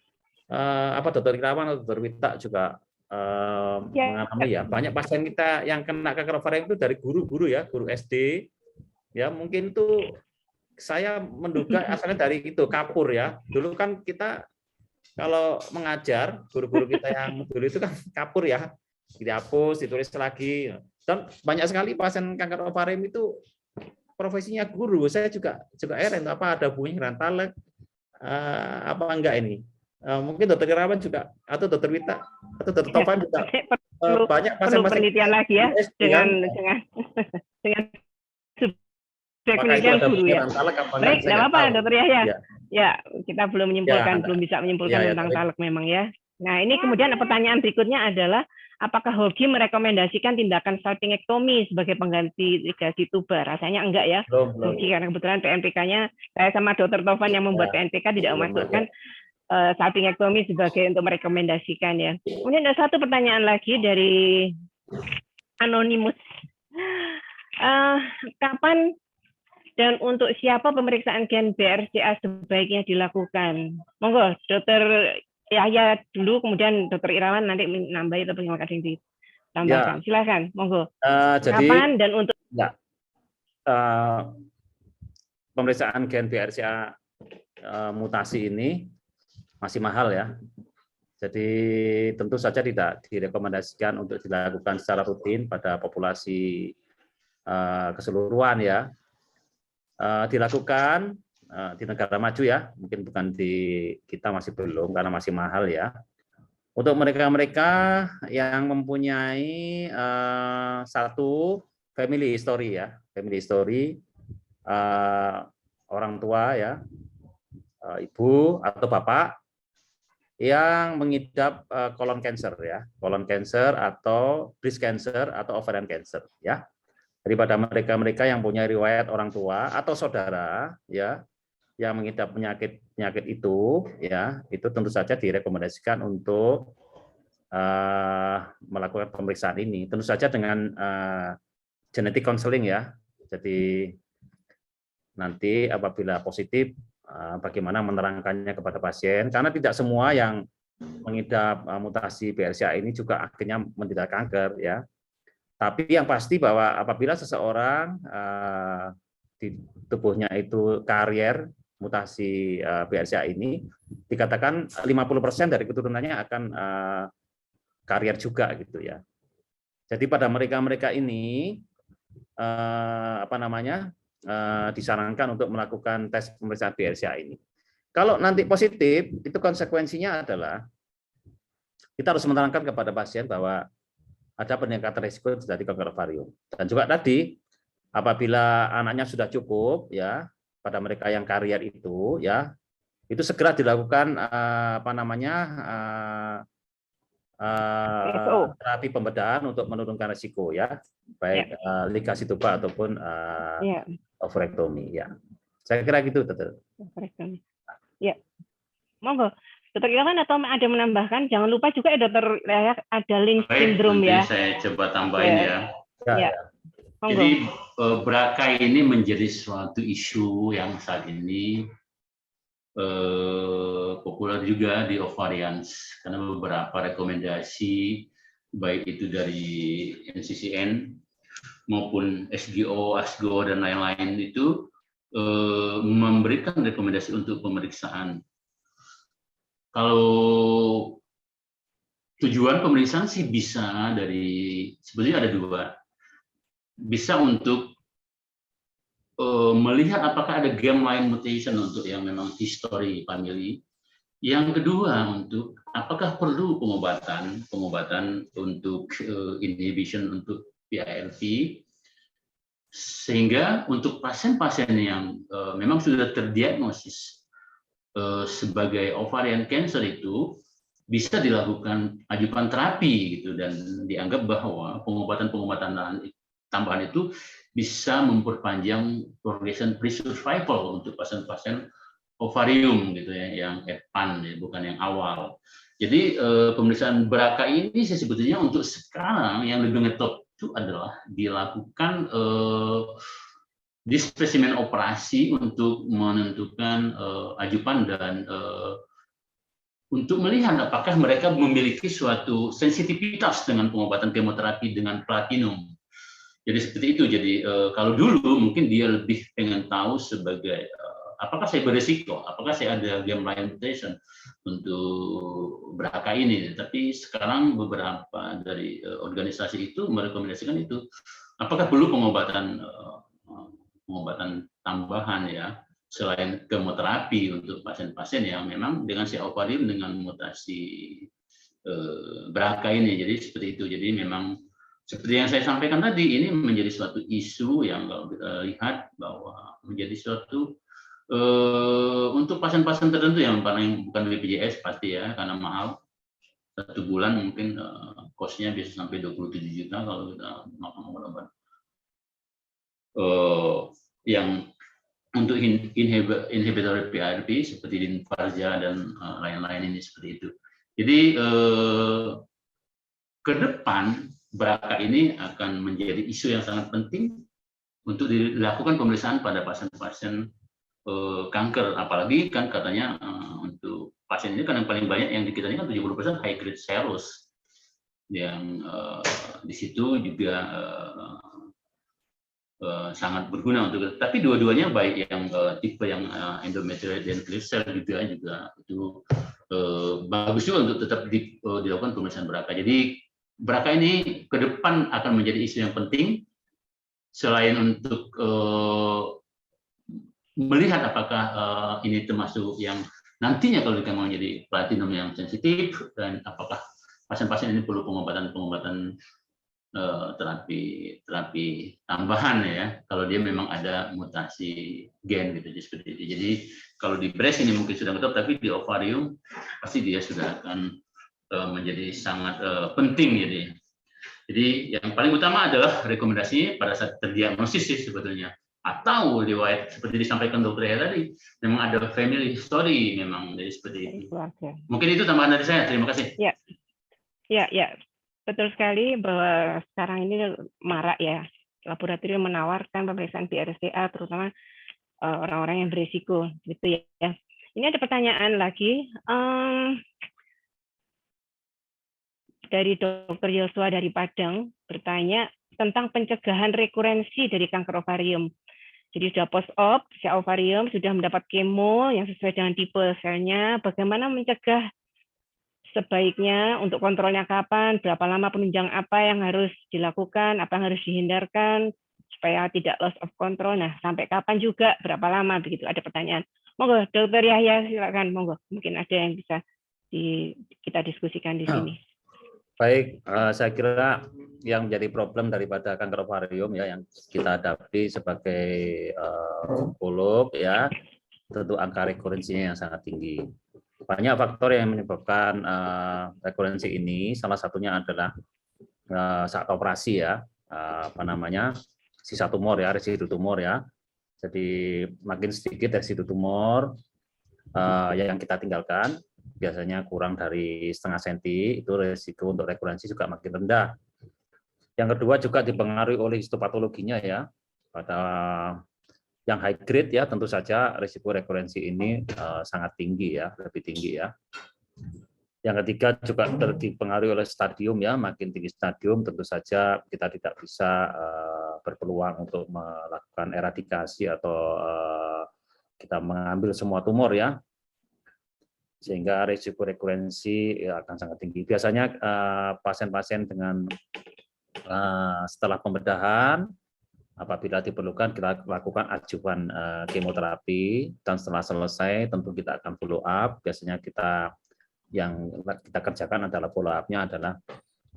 [SPEAKER 3] Dr. Irawan atau Dr. Wita juga mengalami ya, banyak pasien kita yang kena kanker ovarium itu dari guru-guru ya, guru SD ya, mungkin itu saya menduga asalnya dari itu kapur ya. Dulu kan kita kalau mengajar, guru-guru kita yang dulu itu kan kapur ya, dihapus, ditulis lagi. Dan banyak sekali pasien kanker ovarium itu profesinya guru. Saya juga heran, apa ada hubungannya dengan talek? Apa enggak ini? Mungkin Dr. Irawan juga atau Dr. Wita atau Dr. Tovan juga banyak pasien-pasien
[SPEAKER 2] penelitian lagi ya dengan penelitian guru ya. Baik, tidak apa-apa Dr. Yahya. Ya, kita belum menyimpulkan, belum bisa menyimpulkan tentang talek memang ya. Nah, ini kemudian pertanyaan berikutnya adalah apakah Hogi merekomendasikan tindakan salpingektomi sebagai pengganti ligasi tuba? Rasanya enggak ya, Hogi, karena kebetulan PNPK-nya saya sama Dr. Tovan yang membuat PNPK tidak memasukkan salpingektomi sebagai untuk merekomendasikan ya. Kemudian ada satu pertanyaan lagi dari Anonymous. Kapan dan untuk siapa pemeriksaan gen BRCA sebaiknya dilakukan? Monggo, Dr. Yahya dulu, kemudian Dr. Irawan nanti menambah atau ada yang ditambahkan. Ya. Silakan, monggo.
[SPEAKER 3] Jadi,
[SPEAKER 2] kapan dan untuk
[SPEAKER 3] pemeriksaan gen BRCA mutasi ini masih mahal ya. Jadi tentu saja tidak direkomendasikan untuk dilakukan secara rutin pada populasi keseluruhan ya. Dilakukan di negara maju ya, mungkin bukan di kita masih belum karena masih mahal ya. Untuk mereka-mereka yang mempunyai satu family history ya, family history orang tua ya, ibu atau bapak yang mengidap colon cancer ya, colon cancer atau breast cancer atau ovarian cancer ya. Daripada mereka-mereka yang punya riwayat orang tua atau saudara ya yang mengidap penyakit itu ya, itu tentu saja direkomendasikan untuk melakukan pemeriksaan ini. Tentu saja dengan genetic counseling ya, Jadi nanti apabila positif, bagaimana menerangkannya kepada pasien, karena tidak semua yang mengidap mutasi BRCA ini juga akhirnya menderita kanker ya. Tapi yang pasti bahwa apabila seseorang di tubuhnya itu karier mutasi BRCA ini, dikatakan 50% dari keturunannya akan karier juga gitu ya. Jadi pada mereka-mereka ini disarankan untuk melakukan tes pemeriksaan BRCA ini. Kalau nanti positif, itu konsekuensinya adalah kita harus menerangkan kepada pasien bahwa ada peningkatan risiko terjadi kanker ovarium. Dan juga tadi, apabila anaknya sudah cukup, ya pada mereka yang karier itu, ya itu segera dilakukan terapi pembedahan untuk menurunkan risiko ya, baik ligasi tuba ataupun ovarektomi ya. Saya kira gitu, Dokter.
[SPEAKER 2] Ya, monggo. Dokter Ilham atau ada menambahkan? Jangan lupa juga ya Dokter Layak ada Lynch syndrome ya.
[SPEAKER 5] Saya coba tambahin ya.
[SPEAKER 2] Ya.
[SPEAKER 5] Jadi BRCA ini menjadi suatu isu yang saat ini populer juga di ovarians karena beberapa rekomendasi baik itu dari NCCN maupun SGO, ASGO dan lain-lain itu memberikan rekomendasi untuk pemeriksaan. Kalau tujuan pemeriksaan sih bisa sebetulnya ada dua. Bisa untuk melihat apakah ada germline mutation untuk yang memang history family. Yang kedua untuk apakah perlu pengobatan untuk inhibition untuk PILP, sehingga untuk pasien-pasien yang memang sudah terdiagnosis sebagai ovarian cancer itu bisa dilakukan ajukan terapi gitu, dan dianggap bahwa pengobatan tambahan itu bisa memperpanjang progression free survival untuk pasien-pasien ovarium gitu ya, yang advance ya, bukan yang awal. Jadi pemeriksaan BRCA ini sebetulnya untuk sekarang yang lebih ngetop itu adalah dilakukan di spesimen operasi untuk menentukan ajukan dan untuk melihat apakah mereka memiliki suatu sensitivitas dengan pengobatan kemoterapi dengan platinum. Jadi seperti itu. Jadi kalau dulu mungkin dia lebih pengen tahu sebagai apakah saya berisiko, apakah saya ada germline mutation untuk BRCA ini. Tapi sekarang beberapa dari organisasi itu merekomendasikan itu, apakah perlu pengobatan tambahan ya selain kemoterapi untuk pasien-pasien yang memang dengan ovarium dengan mutasi BRCA ini. Jadi seperti itu. Jadi memang seperti yang saya sampaikan tadi, ini menjadi suatu isu yang kalau kita lihat bahwa menjadi suatu untuk pasien-pasien tertentu yang paling bukan BPJS pasti ya, karena mahal. 1 bulan mungkin cost-nya bisa sampai 27 juta kalau kita makan obat-obat. Yang untuk inhibitor PIRP seperti Dinfarja dan lain-lain ini seperti itu. Jadi ke depan BRCA ini akan menjadi isu yang sangat penting untuk dilakukan pemeriksaan pada pasien-pasien kanker, apalagi kan katanya untuk pasien ini kan yang paling banyak yang di kita ini kan 70% high grade serous, yang di situ juga sangat berguna untuk. Tapi dua-duanya baik yang tipe yang endometrioid dan clear cell juga itu bagus juga untuk tetap dilakukan pemeriksaan BRCA. Jadi BRCA ini ke depan akan menjadi isu yang penting selain untuk melihat apakah ini termasuk yang nantinya kalau kita mau jadi platinum yang sensitif, dan apakah pasien-pasien ini perlu pengobatan terapi tambahan ya kalau dia memang ada mutasi gen gitu seperti itu. Jadi kalau di breast ini mungkin sudah ngetop, tapi di ovarium pasti dia sudah akan menjadi sangat penting. Jadi yang paling utama adalah rekomendasi pada saat terdiagnosis sih sebetulnya, atau riwayat seperti disampaikan Dr. Hera tadi, memang ada family history memang, jadi seperti itu. Mungkin itu tambahan dari saya. Terima kasih.
[SPEAKER 2] Ya, betul sekali bahwa sekarang ini marak ya laboratorium menawarkan pemeriksaan BRCA terutama orang-orang yang berisiko gitu ya. Ini ada pertanyaan lagi dari Dr. Yosua dari Padang bertanya tentang pencegahan rekurensi dari kanker ovarium. Jadi sudah post-op, sel ovarium sudah mendapat kemo yang sesuai dengan tipe selnya. Bagaimana mencegah sebaiknya untuk kontrolnya kapan, berapa lama penunjang apa yang harus dilakukan, apa yang harus dihindarkan supaya tidak loss of control. Nah, sampai kapan juga, berapa lama begitu? Ada pertanyaan. Monggo, Dr. Yahya silakan. Monggo, mungkin ada yang bisa kita diskusikan di sini.
[SPEAKER 3] Baik, saya kira yang menjadi problem daripada kanker ovarium ya yang kita hadapi sebagai onkolog ya, tentu angka rekurensinya yang sangat tinggi. Banyak faktor yang menyebabkan rekurensi ini. Salah satunya adalah saat operasi ya, sisa tumor ya, residu tumor ya. Jadi makin sedikit residu tumor yang kita tinggalkan, biasanya kurang dari setengah senti, itu risiko untuk rekurensi juga makin rendah. Yang kedua juga dipengaruhi oleh histopatologinya ya. Pada yang high grade ya tentu saja risiko rekurensi ini sangat tinggi ya, lebih tinggi ya. Yang ketiga juga dipengaruhi oleh stadium ya, makin tinggi stadium tentu saja kita tidak bisa berpeluang untuk melakukan eradikasi atau kita mengambil semua tumor ya, sehingga risiko rekurensi akan sangat tinggi. Biasanya pasien-pasien dengan setelah pembedahan, apabila diperlukan kita lakukan adjuvan kemoterapi, dan setelah selesai tentu kita akan follow up. Biasanya yang kita kerjakan adalah follow up-nya adalah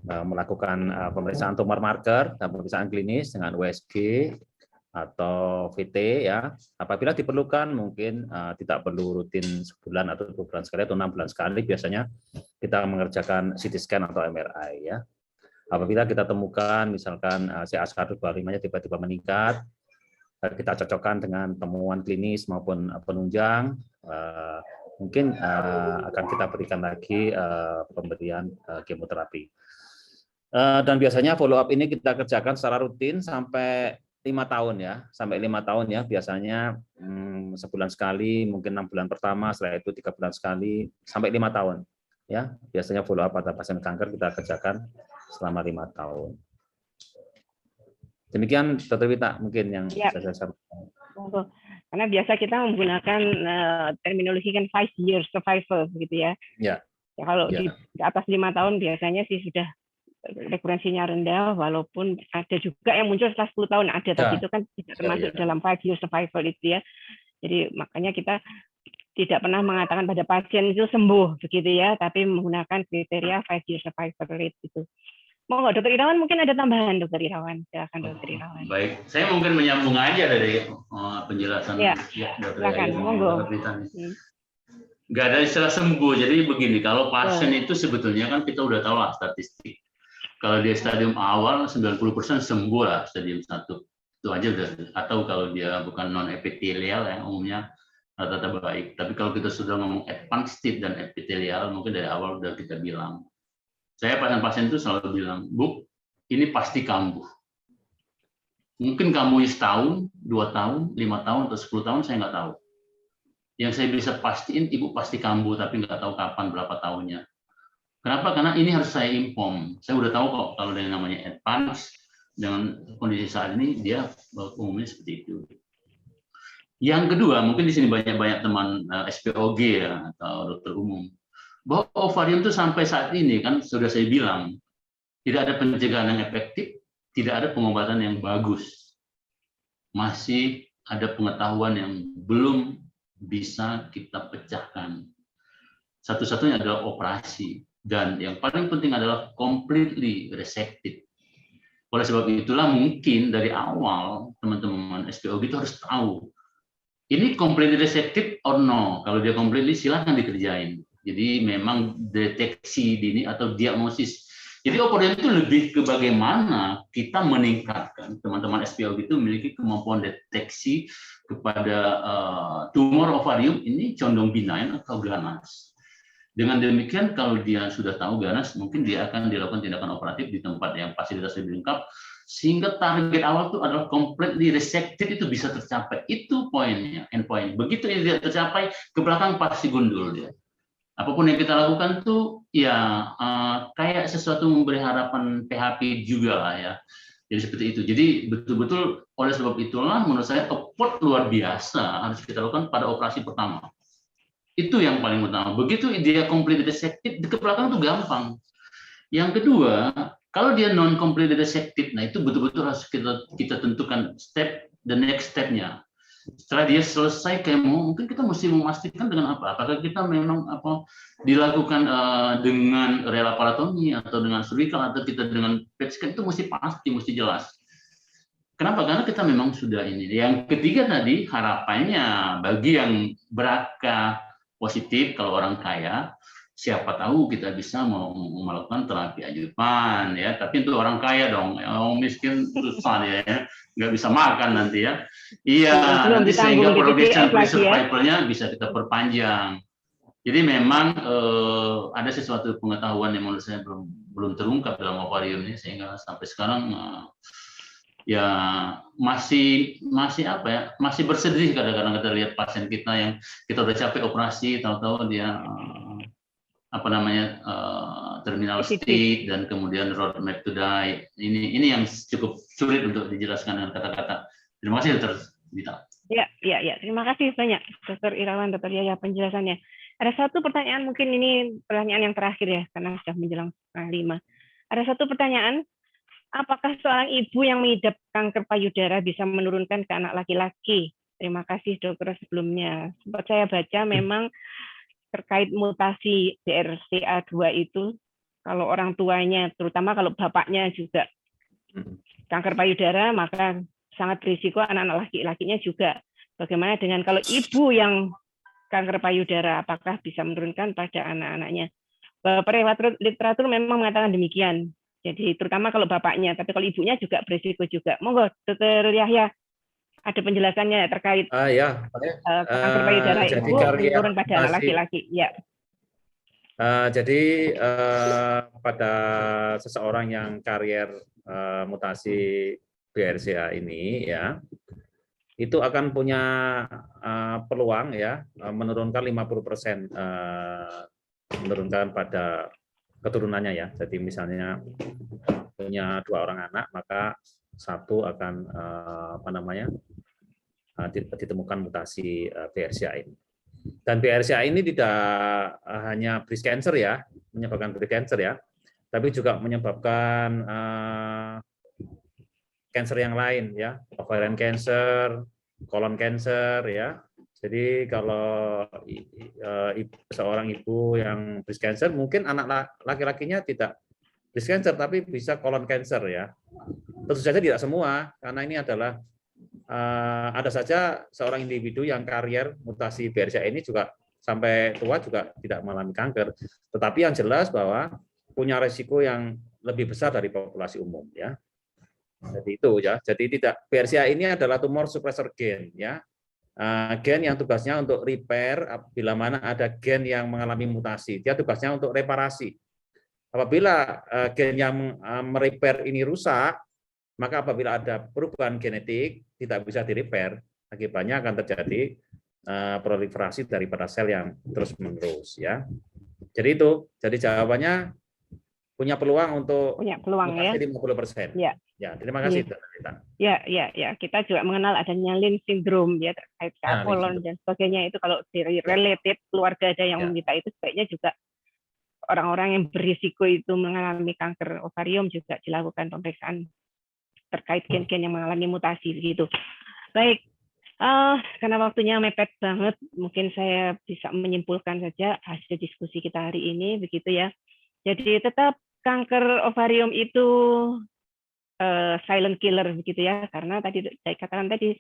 [SPEAKER 3] melakukan pemeriksaan tumor marker dan pemeriksaan klinis dengan USG atau VT ya. Apabila diperlukan mungkin tidak perlu rutin sebulan atau 2 bulan sekali atau 6 bulan sekali, biasanya kita mengerjakan CT scan atau MRI ya. Apabila kita temukan misalkan CA125-nya tiba-tiba meningkat, kita cocokkan dengan temuan klinis maupun penunjang, mungkin akan kita berikan lagi pemberian kemoterapi. Dan biasanya follow up ini kita kerjakan secara rutin sampai 5 tahun ya, sampai 5 tahun ya, biasanya sebulan sekali, mungkin 6 bulan pertama, setelah itu 3 bulan sekali, sampai 5 tahun. Ya, biasanya follow up pada pasien kanker kita kerjakan selama 5 tahun. Demikian Dr. Wita mungkin yang saya sampaikan.
[SPEAKER 2] Karena biasa kita menggunakan terminologi kan 5 years survival gitu ya.
[SPEAKER 3] Ya.
[SPEAKER 2] Kalau di atas 5 tahun biasanya sih sudah rekurensinya rendah, walaupun ada juga yang muncul setelah 10 tahun ada, tapi itu kan tidak termasuk dalam 5 years survival itu ya. Jadi makanya kita tidak pernah mengatakan pada pasien itu sembuh begitu ya, tapi menggunakan kriteria 5 years survival rate itu. Monggo, Dr. Irawan mungkin ada tambahan, Dr. Irawan. Silakan, Dr. Irawan.
[SPEAKER 5] Baik, saya mungkin menyambung aja dari penjelasan
[SPEAKER 2] Dr. Irawan. Monggo.
[SPEAKER 5] Nggak ada istilah sembuh. Jadi begini, kalau pasien itu sebetulnya kan kita udah tahu lah statistik. Kalau dia stadium awal 90% sembuh lah stadium 1. Itu aja udah. Atau kalau dia bukan non epitelial yang umumnya rata-rata baik. Tapi kalau kita sudah ngomong advanced state dan epitelial, mungkin dari awal udah kita bilang. Saya pasien-pasien itu selalu bilang, Bu, ini pasti kambuh. Mungkin kambuhnya setahun, 2 tahun, 5 tahun, atau 10 tahun, saya nggak tahu. Yang saya bisa pastiin, Ibu pasti kambuh, tapi nggak tahu kapan, berapa tahunnya. Kenapa? Karena ini harus saya inform. Saya udah tahu kok, kalau yang namanya advance, dengan kondisi saat ini, dia umumnya seperti itu. Yang kedua, mungkin di sini banyak-banyak teman SPOG ya, atau dokter umum. Bahwa ovarium itu sampai saat ini kan sudah saya bilang tidak ada pencegahan yang efektif, tidak ada pengobatan yang bagus, masih ada pengetahuan yang belum bisa kita pecahkan. Satu-satunya adalah operasi, dan yang paling penting adalah completely resected. Oleh sebab itulah mungkin dari awal teman-teman SPOG itu harus tahu ini completely resected or no. Kalau dia completely silahkan dikerjain. Jadi memang deteksi dini atau diagnosis. Jadi ovarium itu lebih ke bagaimana kita meningkatkan teman-teman SPOG itu memiliki kemampuan deteksi kepada tumor ovarium ini condong benign atau ganas. Dengan demikian kalau dia sudah tahu ganas, mungkin dia akan dilakukan tindakan operatif di tempat yang fasilitas lebih lengkap sehingga target awal itu adalah completely resected itu bisa tercapai. Itu poinnya, endpoint. Begitu ini tidak tercapai, ke belakang pasti gundul dia. Apapun yang kita lakukan tuh ya kayak sesuatu memberi harapan PHP juga lah ya. Jadi seperti itu. Jadi betul-betul oleh sebab itulah menurut saya effort luar biasa harus kita lakukan pada operasi pertama. Itu yang paling utama. Begitu dia completely resected, ke belakang itu gampang. Yang kedua, kalau dia non completely resected, nah itu betul-betul harus kita tentukan the next step-nya. Setelah dia selesai kemo, mungkin kita mesti memastikan dengan apa? Apakah kita memang dilakukan dengan relaparatomi atau dengan surgical atau kita dengan PET scan, itu mesti jelas. Kenapa? Karena kita memang sudah ini. Yang ketiga tadi harapannya bagi yang BRCA positif kalau orang kaya, siapa tahu kita bisa melakukan terapi adjuvan ya, tapi untuk orang kaya dong, orang miskin susah ya, nggak bisa makan nanti ya. Iya, nanti sehingga progression survival-nya bisa kita perpanjang. Jadi memang ada sesuatu pengetahuan yang menurut saya belum terungkap dalam ovarium ini, sehingga sampai sekarang ya masih apa ya, masih bersedih kadang-kadang kita lihat pasien kita yang kita udah capek operasi, tahu-tahu dia terminal state dan kemudian roadmap to die. Ini yang cukup sulit untuk dijelaskan dengan kata-kata. Terima kasih Dr. Dita.
[SPEAKER 2] Ya. Terima kasih banyak Dr. Irawan, Dr. Yaya penjelasannya. Ada satu pertanyaan, mungkin ini pertanyaan yang terakhir ya, karena sudah menjelang 4:30. Ada satu pertanyaan, apakah seorang ibu yang mengidap kanker payudara bisa menurunkan ke anak laki-laki? Terima kasih dokter sebelumnya. Sempat saya baca memang terkait mutasi BRCA2 itu, kalau orang tuanya, terutama kalau bapaknya juga kanker payudara, maka sangat berisiko anak-anak laki-lakinya juga. Bagaimana dengan kalau ibu yang kanker payudara, apakah bisa menurunkan pada anak-anaknya? Beberapa literatur memang mengatakan demikian. Jadi terutama kalau bapaknya, tapi kalau ibunya juga berisiko juga. Monggo, Dr. Yahya, ada penjelasannya terkait kanker payudara ibu menurun pada anak laki-laki. Ya.
[SPEAKER 3] Jadi pada seseorang yang karier mutasi BRCA ini ya, itu akan punya peluang ya menurunkan 50% menurunkan pada keturunannya ya. Jadi misalnya punya 2 orang anak, maka satu akan ditemukan mutasi BRCA ini. Dan BRCA ini tidak hanya breast cancer ya, menyebabkan breast cancer ya, tapi juga menyebabkan cancer yang lain ya, ovarian cancer, colon cancer ya. Jadi kalau seorang ibu yang breast cancer, mungkin anak laki-lakinya tidak breast cancer tapi bisa colon cancer ya. Tentu saja tidak semua, karena ini adalah ada saja seorang individu yang karier mutasi BRCA ini juga sampai tua juga tidak mengalami kanker. Tetapi yang jelas bahwa punya resiko yang lebih besar dari populasi umum ya. Jadi itu ya. Jadi tidak, BRCA ini adalah tumor suppressor gen ya. Gen yang tugasnya untuk repair bila mana ada gen yang mengalami mutasi. Dia tugasnya untuk reparasi. Apabila gen yang merepair ini rusak, maka apabila ada perubahan genetik tidak bisa di-repair, akibatnya akan terjadi proliferasi daripada sel yang terus-menerus ya. Jadi itu, jadi jawabannya punya peluang untuk 50%.
[SPEAKER 2] Ya.
[SPEAKER 3] Ya, terima kasih.
[SPEAKER 2] Ya. Kita juga mengenal adanya Lynch syndrome ya, terkait colon dan sebagainya. Itu kalau dari related keluarga ada yang menderita itu, sebaiknya juga orang-orang yang berisiko itu mengalami kanker ovarium juga dilakukan pemeriksaan terkait gen-gen yang mengalami mutasi begitu. Baik, karena waktunya mepet banget, mungkin saya bisa menyimpulkan saja hasil diskusi kita hari ini begitu ya. Jadi tetap kanker ovarium itu silent killer begitu ya, karena tadi saya katakan tadi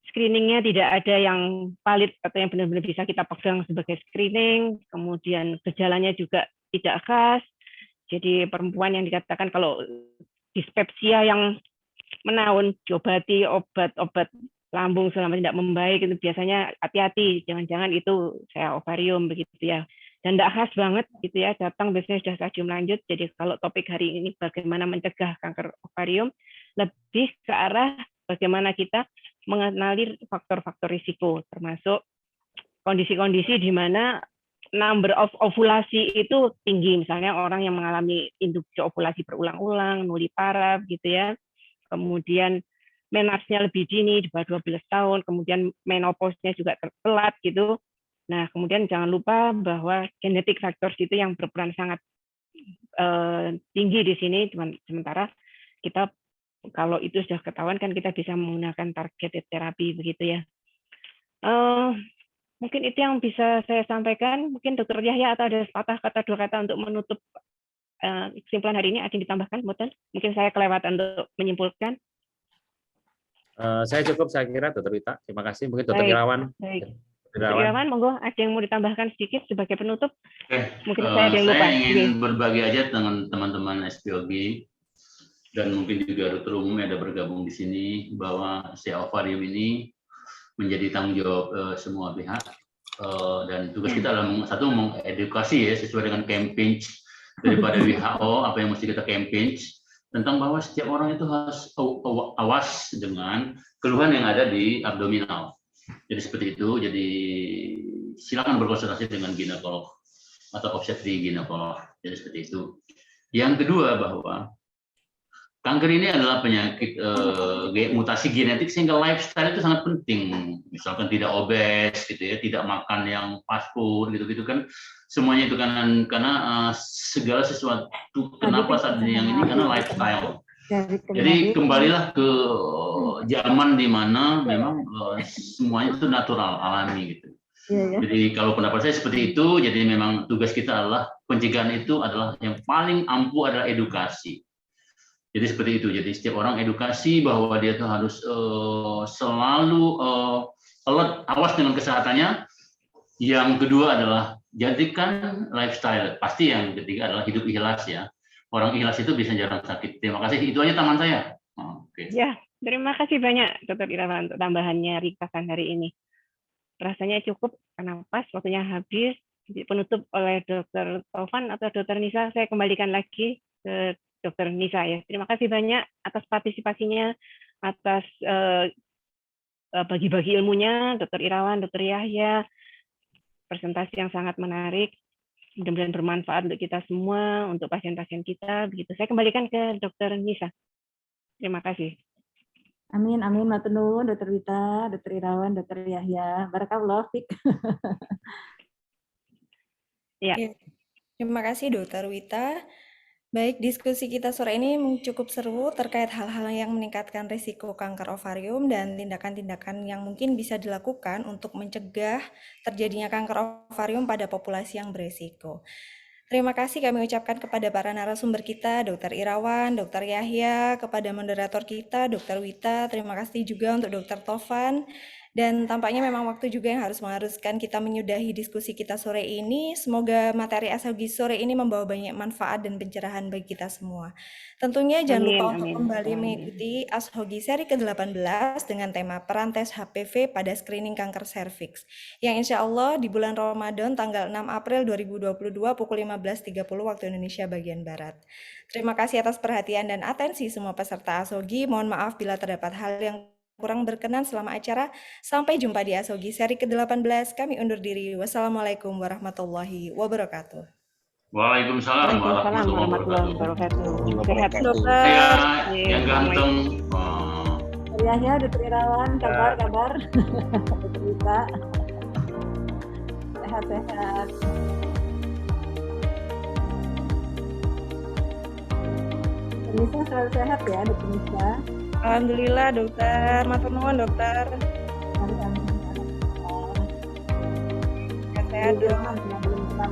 [SPEAKER 2] screeningnya tidak ada yang valid atau yang benar-benar bisa kita pegang sebagai screening, kemudian gejalanya juga tidak khas. Jadi perempuan yang dikatakan kalau dispepsia yang menaun diobati obat-obat lambung selama tidak membaik, itu biasanya hati-hati, jangan-jangan itu saya ovarium begitu ya. Dan tidak khas banget gitu ya, datang biasanya sudah stadium lanjut. Jadi kalau topik hari ini bagaimana mencegah kanker ovarium, lebih ke arah bagaimana kita mengenali faktor-faktor risiko, termasuk kondisi-kondisi di mana number of ovulasi itu tinggi, misalnya orang yang mengalami induksi ovulasi berulang-ulang, nulliparab gitu ya, kemudian menarche-nya lebih dini di bawah 12 tahun, kemudian menopause-nya juga telat gitu. Nah, kemudian jangan lupa bahwa genetic factors itu yang berperan sangat tinggi di sini, sementara kita kalau itu sudah ketahuan kan kita bisa menggunakan targeted therapy begitu ya. Mungkin itu yang bisa saya sampaikan. Mungkin Dr. Yahya atau ada sepatah kata dua kata untuk menutup kesimpulan hari ini, ada yang ditambahkan, Boten? Mungkin saya kelewatan untuk menyimpulkan.
[SPEAKER 3] Saya cukup, saya kira, Dr. Wita. Terima kasih. Mungkin Dr.
[SPEAKER 2] Baik,
[SPEAKER 3] Irawan.
[SPEAKER 2] baik.
[SPEAKER 3] Dr.
[SPEAKER 2] Dr. Irawan, monggo ada yang mau ditambahkan sedikit sebagai penutup? Mungkin saya ada yang lupa.
[SPEAKER 5] Saya ingin berbagi aja dengan teman-teman SPOG dan mungkin juga dokter umum yang ada bergabung di sini, bahwa Ovarium ini menjadi tanggung jawab semua pihak, dan tugas kita adalah satu mengedukasi ya sesuai dengan campaign daripada WHO, apa yang mesti kita campaign tentang bahwa setiap orang itu harus awas dengan keluhan yang ada di abdominal. Jadi seperti itu. Jadi silakan berkonsultasi dengan ginekolog atau obstetri ginekolog. Jadi seperti itu. Yang kedua, bahwa kanker ini adalah penyakit mutasi genetik, sehingga lifestyle itu sangat penting. Misalkan tidak obes, gitu ya, tidak makan yang fast food, gitu-gitu kan. Semuanya itu karena segala sesuatu. Kenapa saat ini yang ini? Karena lifestyle. Jadi kembalilah ke zaman di mana memang semuanya itu natural, alami, gitu. Jadi kalau pendapat saya seperti itu. Jadi memang tugas kita adalah pencegahan itu adalah yang paling ampuh adalah edukasi. Jadi seperti itu. Jadi setiap orang edukasi bahwa dia tuh harus selalu alert, awas dengan kesehatannya. Yang kedua adalah jadikan lifestyle. Pasti yang ketiga adalah hidup ikhlas ya. Orang ikhlas itu bisa jarang sakit. Terima kasih. Itu aja taman saya. Oke.
[SPEAKER 2] Ya, terima kasih banyak Dr. Irawan untuk tambahannya ringkasan hari ini. Rasanya cukup karena pas waktunya habis. Penutup oleh Dr. Taufan atau Dr. Nisa, saya kembalikan lagi ke Dr. Nisa ya. Terima kasih banyak atas partisipasinya, atas bagi-bagi ilmunya, Dr. Irawan, Dr. Yahya, presentasi yang sangat menarik. Mudah-mudahan bermanfaat untuk kita semua, untuk pasien-pasien kita. Begitu. Saya kembalikan ke Dr. Nisa. Terima kasih.
[SPEAKER 4] Amin, amin, matur nuwun, Dr. Wita, Dr. Irawan, Dr. Yahya. Barakallah fik.
[SPEAKER 2] Ya.
[SPEAKER 1] Terima kasih Dr. Wita. Baik, diskusi kita sore ini cukup seru terkait hal-hal yang meningkatkan risiko kanker ovarium dan tindakan-tindakan yang mungkin bisa dilakukan untuk mencegah terjadinya kanker ovarium pada populasi yang berisiko. Terima kasih kami ucapkan kepada para narasumber kita, Dr. Irawan, Dr. Yahya, kepada moderator kita, Dr. Wita. Terima kasih juga untuk Dr. Taufan. Dan tampaknya memang waktu juga yang harus mengharuskan kita menyudahi diskusi kita sore ini. Semoga materi ASHOGI sore ini membawa banyak manfaat dan pencerahan bagi kita semua. Tentunya jangan lupa untuk kembali mengikuti ASHOGI seri ke-18 dengan tema peran tes HPV pada screening kanker serviks. Yang insya Allah di bulan Ramadan tanggal 6 April 2022 pukul 15.30 waktu Indonesia bagian Barat. Terima kasih atas perhatian dan atensi semua peserta ASHOGI. Mohon maaf bila terdapat hal yang kurang berkenan selama acara. Sampai jumpa di ASHOGI seri ke-18. Kami undur diri. Wassalamualaikum warahmatullahi wabarakatuh.
[SPEAKER 5] Waalaikumsalam warahmatullahi wabarakatuh.
[SPEAKER 2] Sehat,
[SPEAKER 1] Dokter.
[SPEAKER 5] Yang ganteng.
[SPEAKER 4] Dr. Yahya, Dr. Irawan, kabar. Dr. Wita. Sehat-sehat. Dr. Nisa selalu sehat ya, Dr. Nisa.
[SPEAKER 1] Alhamdulillah dokter, matur nuwun dokter. Sehat dong.
[SPEAKER 4] Belum pernah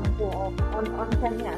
[SPEAKER 4] on-onnya.